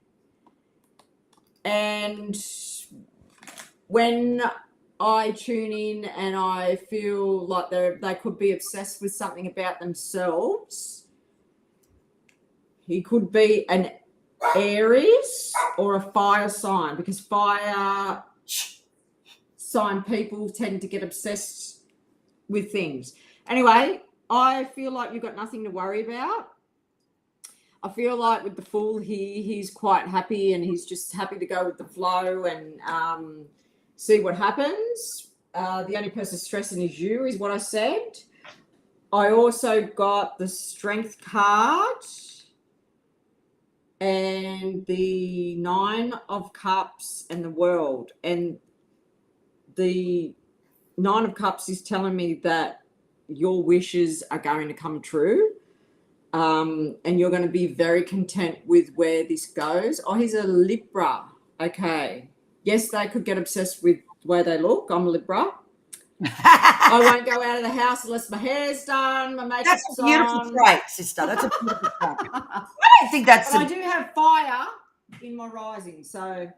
And when I tune in and I feel like they could be obsessed with something about themselves, he could be an Aries or a fire sign, because fire sign people tend to get obsessed with things. Anyway, I feel like you've got nothing to worry about. I feel like with the Fool, he's quite happy, and he's just happy to go with the flow and see what happens. The only person stressing is you, is what I said. I also got the Strength card and the 9 of Cups and the World. And the 9 of Cups is telling me that your wishes are going to come true, and you're going to be very content with where this goes. Oh, he's a Libra. Okay. Yes, they could get obsessed with the way they look. I'm a Libra. I won't go out of the house unless my hair's done, my makeup's That's a beautiful on. trait, sister. That's a beautiful trait. I don't think that's... But I do have fire in my rising, so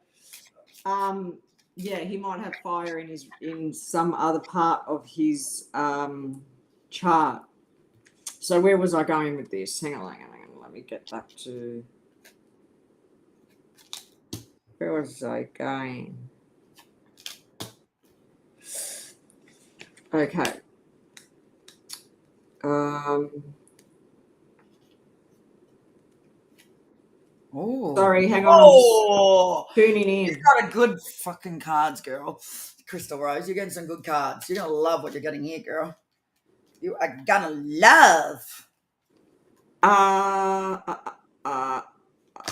yeah, he might have fire in some other part of his chart. So where was I going with this? Hang on. Let me get back to... Where was I going? Okay. Oh, sorry, hang on. I'm just tuning in. You've got a good fucking cards, girl. Crystal Rose, you're getting some good cards. You're going to love what you're getting here, girl. You are going to love.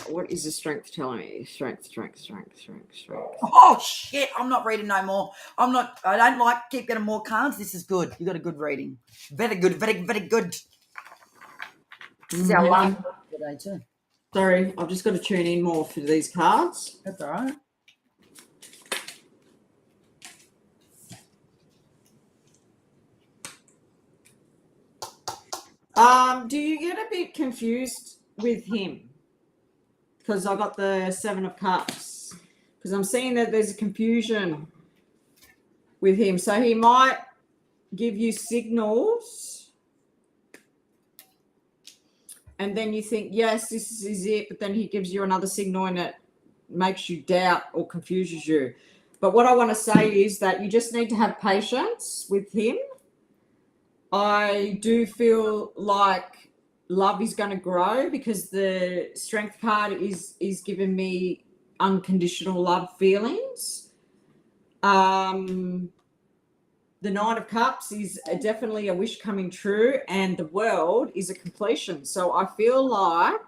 What is the Strength telling me? Strength. Oh, shit. I'm not reading no more. I don't like keep getting more cards. This is good. You got a good reading. Very good. Very, very good. This is our last today, too. Sorry, I've just got to tune in more for these cards. That's all right. Do you get a bit confused with him? Because I got the 7 of Cups. Because I'm seeing that there's a confusion with him. So he might give you signals, and then you think, yes, this is it. But then he gives you another signal, and it makes you doubt or confuses you. But what I want to say is that you just need to have patience with him. I do feel like love is going to grow, because the Strength card is giving me unconditional love feelings. The the Nine of Cups is definitely a wish coming true, and the World is a completion. So I feel like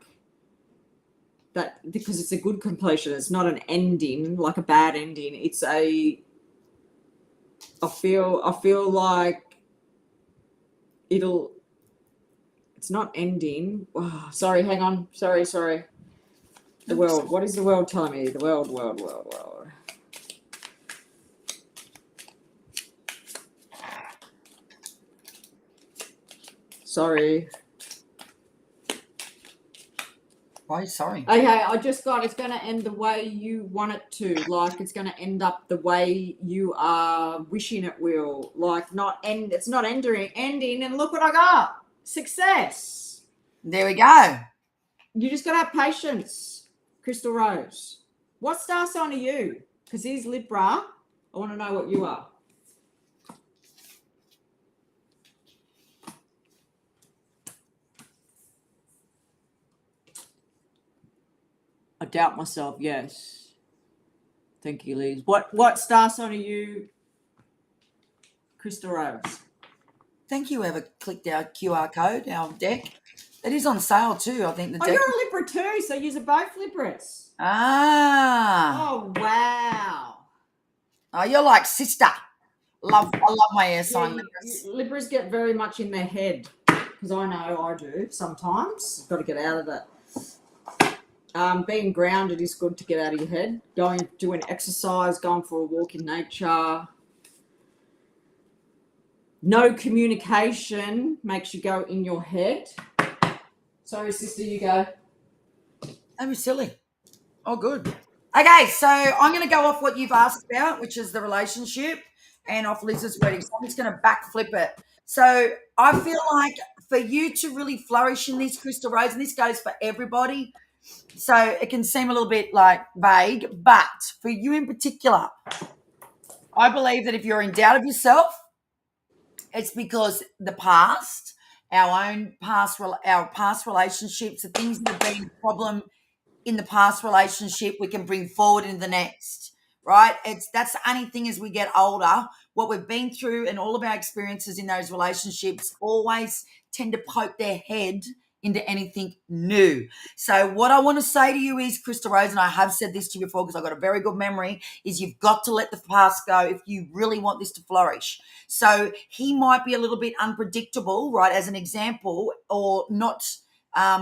that because it's a good completion, it's not an ending, like a bad ending. It's a. I feel like it'll. It's not ending. Oh, sorry, hang on. Sorry. The World. What is the World telling me? The World. Sorry. Why are you sorry? Okay, I just got it's going to end the way you want it to. Like, it's going to end up the way you are wishing it will. Like, not end. It's not ending. And look what I got. Success. There we go. You just got to have patience, Crystal Rose. What star sign are you? Because he's Libra. I want to know what you are. I doubt myself, yes. Thank you, Liz. What star sign are you, Crystal Rose? Thank you, whoever clicked our QR code, our deck. It is on sale too, I think. The deck. You're a Libra too, so you're both Libras. Ah. Oh, wow. Oh, you're like sister. I love my air sign Libras. Libras get very much in their head, because I know I do sometimes. Got to get out of that. Being grounded is good to get out of your head. Doing exercise, going for a walk in nature. No communication makes you go in your head. Sorry, sister, you go. That was silly. Oh, good. Okay, so I'm going to go off what you've asked about, which is the relationship, and off Liz's wedding. So I'm just going to backflip it. So I feel like for you to really flourish in this, Crystal Rose, and this goes for everybody, so it can seem a little bit like vague, but for you in particular, I believe that if you're in doubt of yourself, it's because the past, our past relationships, the things that have been a problem in the past relationship, we can bring forward in the next, right? That's the only thing as we get older, what we've been through and all of our experiences in those relationships always tend to poke their head into anything new. So what I want to say to you is, Crystal Rose, and I have said this to you before because I've got a very good memory, is you've got to let the past go if you really want this to flourish. So he might be a little bit unpredictable, right, as an example, or not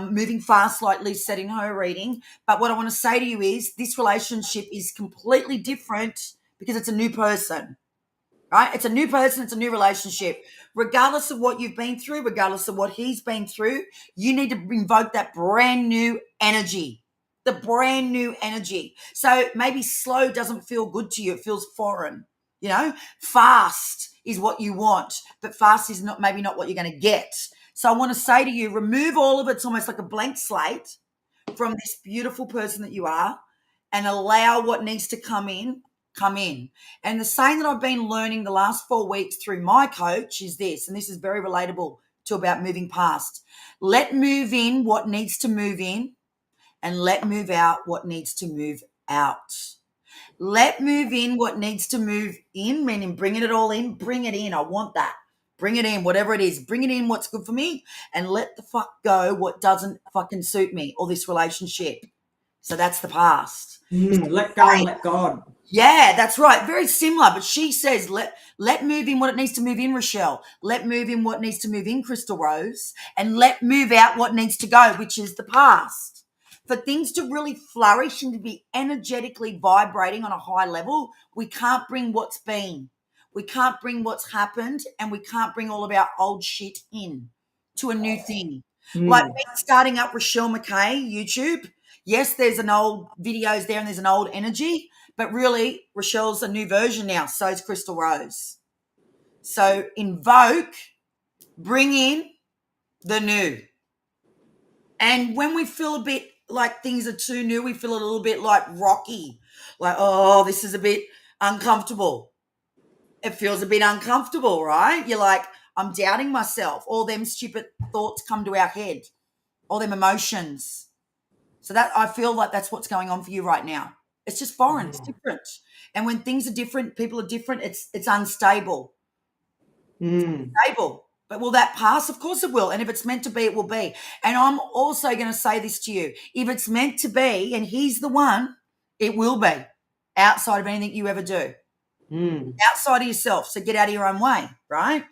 moving fast like Liz said in her reading. But what I want to say to you is this relationship is completely different because it's a new person. Right? It's a new person, it's a new relationship. Regardless of what you've been through, regardless of what he's been through, you need to invoke that brand new energy. The brand new energy. So maybe slow doesn't feel good to you, it feels foreign. You know, fast is what you want, but fast is maybe not what you're going to get. So I want to say to you, remove all of it. It's almost like a blank slate from this beautiful person that you are, and allow what needs to come in. And the saying that I've been learning the last 4 weeks through my coach is this, and this is very relatable to about moving past. Let move in what needs to move in, and let move out what needs to move out. Let move in what needs to move in, meaning bringing it all in. Bring it in. I want that. Bring it in, whatever it is. Bring it in what's good for me, and let the fuck go what doesn't fucking suit me or this relationship. So that's the past. Let go and let God. Yeah, that's right. Very similar. But she says, let move in what it needs to move in, Rochelle. Let move in what needs to move in, Crystal Rose. And let move out what needs to go, which is the past. For things to really flourish and to be energetically vibrating on a high level, we can't bring what's been. We can't bring what's happened, and we can't bring all of our old shit in to a new thing. Like me starting up Rochelle McKay, YouTube. Yes, there's an old videos there and there's an old energy, but really Rochelle's a new version now. So is Crystal Rose. So invoke, bring in the new. And when we feel a bit like things are too new, we feel a little bit like rocky, like, oh, this is a bit uncomfortable. It feels a bit uncomfortable, right? You're like, I'm doubting myself. All them stupid thoughts come to our head, all them emotions. So that I feel like that's what's going on for you right now. It's just foreign. It's different. And when things are different, people are different, it's unstable. Mm. Stable. But will that pass? Of course it will. And if it's meant to be, it will be. And I'm also going to say this to you. If it's meant to be and he's the one, it will be, outside of anything you ever do. Outside of yourself. So get out of your own way, right?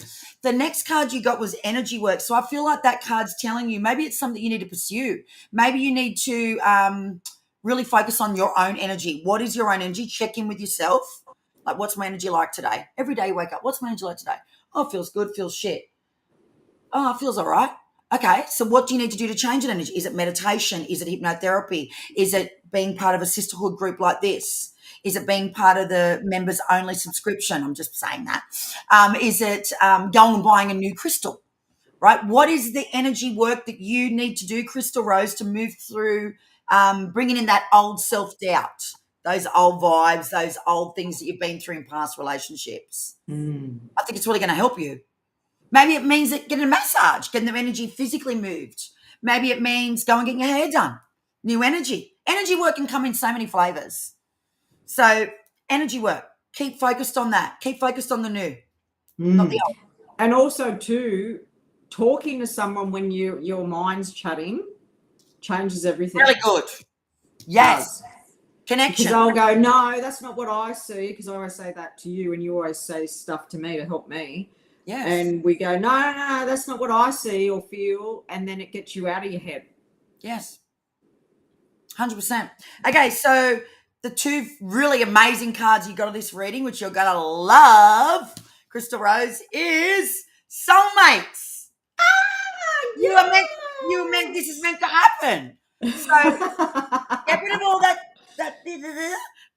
The next card you got was energy work. So I feel like that card's telling you maybe it's something you need to pursue. Maybe you need to really focus on your own energy. What is your own energy? Check in with yourself. Like, what's my energy like today? Every day you wake up, what's my energy like today? Oh, it feels good, feels shit. Oh, it feels all right. Okay, so what do you need to do to change that energy? Is it meditation? Is it hypnotherapy? Is it being part of a sisterhood group like this? Is it being part of the members only subscription? I'm just saying that. Is it going and buying a new crystal, right? What is the energy work that you need to do, Crystal Rose, to move through bringing in that old self-doubt, those old vibes, those old things that you've been through in past relationships? I think it's really going to help you. Maybe it means that getting a massage, getting the energy physically moved. Maybe it means go and getting your hair done. New energy. Energy work can come in so many flavors. So energy work, keep focused on that. Keep focused on the new, not the old. And also too, talking to someone when your mind's chatting changes everything. Really good. Yes. Does. Connection. Because I'll go, no, that's not what I see. Because I always say that to you, and you always say stuff to me to help me. Yes. And we go, no, that's not what I see or feel. And then it gets you out of your head. Yes. 100%. Okay, so the two really amazing cards you got of this reading, which you're going to love, Crystal Rose, is soulmates. You were meant, this is meant to happen. So get rid of all that,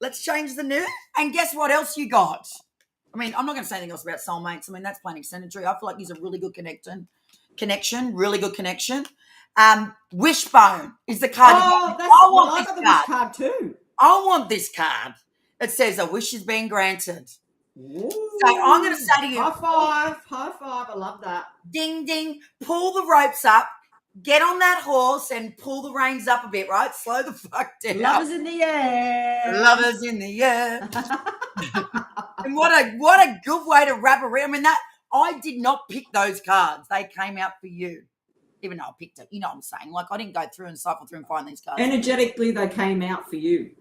let's change the new. And guess what else you got? I mean, I'm not going to say anything else about soulmates. I mean, that's plain extendatory. I feel like he's a really good connection, really good connection. Wishbone is the card. Oh, I got the wish card too. I want this card. It says a wish is being granted. Ooh. So I'm going to say to you, high five. I love that. Ding, ding, pull the ropes up, get on that horse and pull the reins up a bit, right? Slow the fuck down. Lovers in the air. Lovers in the air. And what a good way to wrap around. I mean, that I did not pick those cards. They came out for you. Even though I picked it. You know what I'm saying? Like, I didn't go through and cycle through and find these cards. Energetically, they came out for you.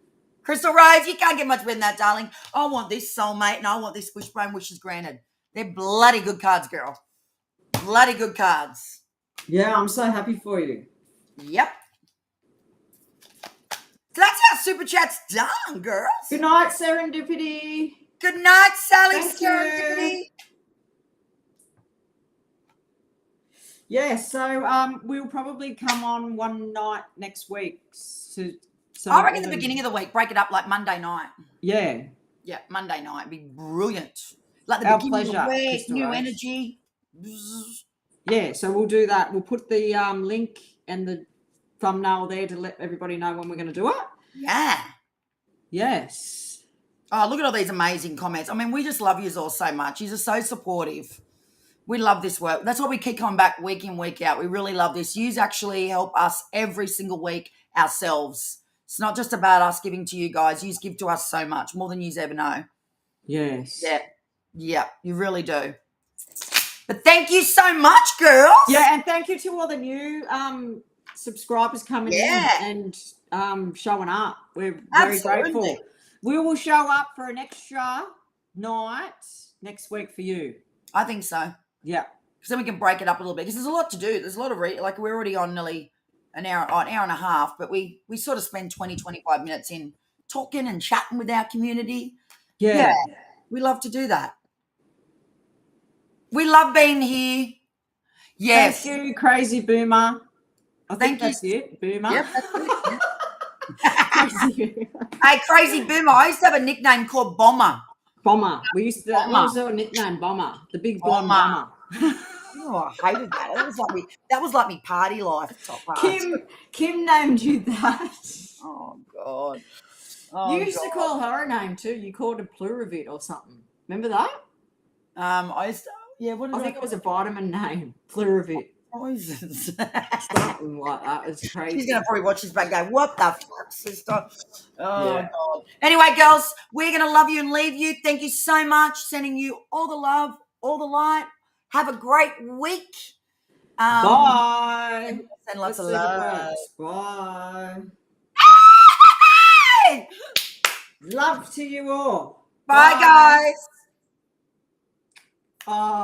Crystal Rose, you can't get much better than that, darling. I want this soulmate and I want this wishbone wishes granted. They're bloody good cards, girl. Bloody good cards. Yeah, I'm so happy for you. Yep. So that's how Super Chat's done, girls. Good night, Serendipity. Good night, Sally. Thank Serendipity. you. Yeah, so we'll probably come on one night next week. So I reckon the beginning of the week, break it up like Monday night. Yeah. Yeah, Monday night. It'd be brilliant. Like the Our beginning pleasure, of the week, Crystal new Rose. energy. Yeah, so we'll do that. We'll put the link and the thumbnail there to let everybody know when we're going to do it. Yeah. Yes. Oh, look at all these amazing comments. I mean, we just love you all so much. You're so supportive. We love this work. That's why we keep coming back week in, week out. We really love this. You actually help us every single week ourselves. It's not just about us giving to you guys. You give to us so much, more than you ever know. Yes. Yeah, you really do. But thank you so much, girls. Yeah, and thank you to all the new subscribers coming in and showing up. We're very grateful. We will show up for an extra night next week for you. I think so. Yeah. Because then we can break it up a little bit. Because there's a lot to do. There's a lot of like we're already on nearly an hour and a half, but we sort of spend 20, 25 minutes in talking and chatting with our community. Yeah. We love to do that. We love being here. Yes. Thank you, Crazy Boomer. I think Thank you. That's it, Boomer. Yep, that's it. Crazy. Hey, Crazy Boomer. I used to have a nickname called Bomber. Bomber. We used to also a nickname Bomber, the big blonde bomber. Oh, I hated that. That was like me party life. Top part. Kim named you that. Oh God. You used to call her a name too. You called her Pleuravit or something. Remember that? I used to, what did I think it was a vitamin name. Pleuravit. Poisons. Something like that. It's crazy. She's going to probably watch this back and go, what the fuck, sister? Oh, yeah. God. Anyway, girls, we're going to love you and leave you. Thank you so much. Sending you all the love, all the light, Have a great week. Bye. And lots Let's of see if it love. works. Bye. Hey! Love to you all. Bye, guys. Bye.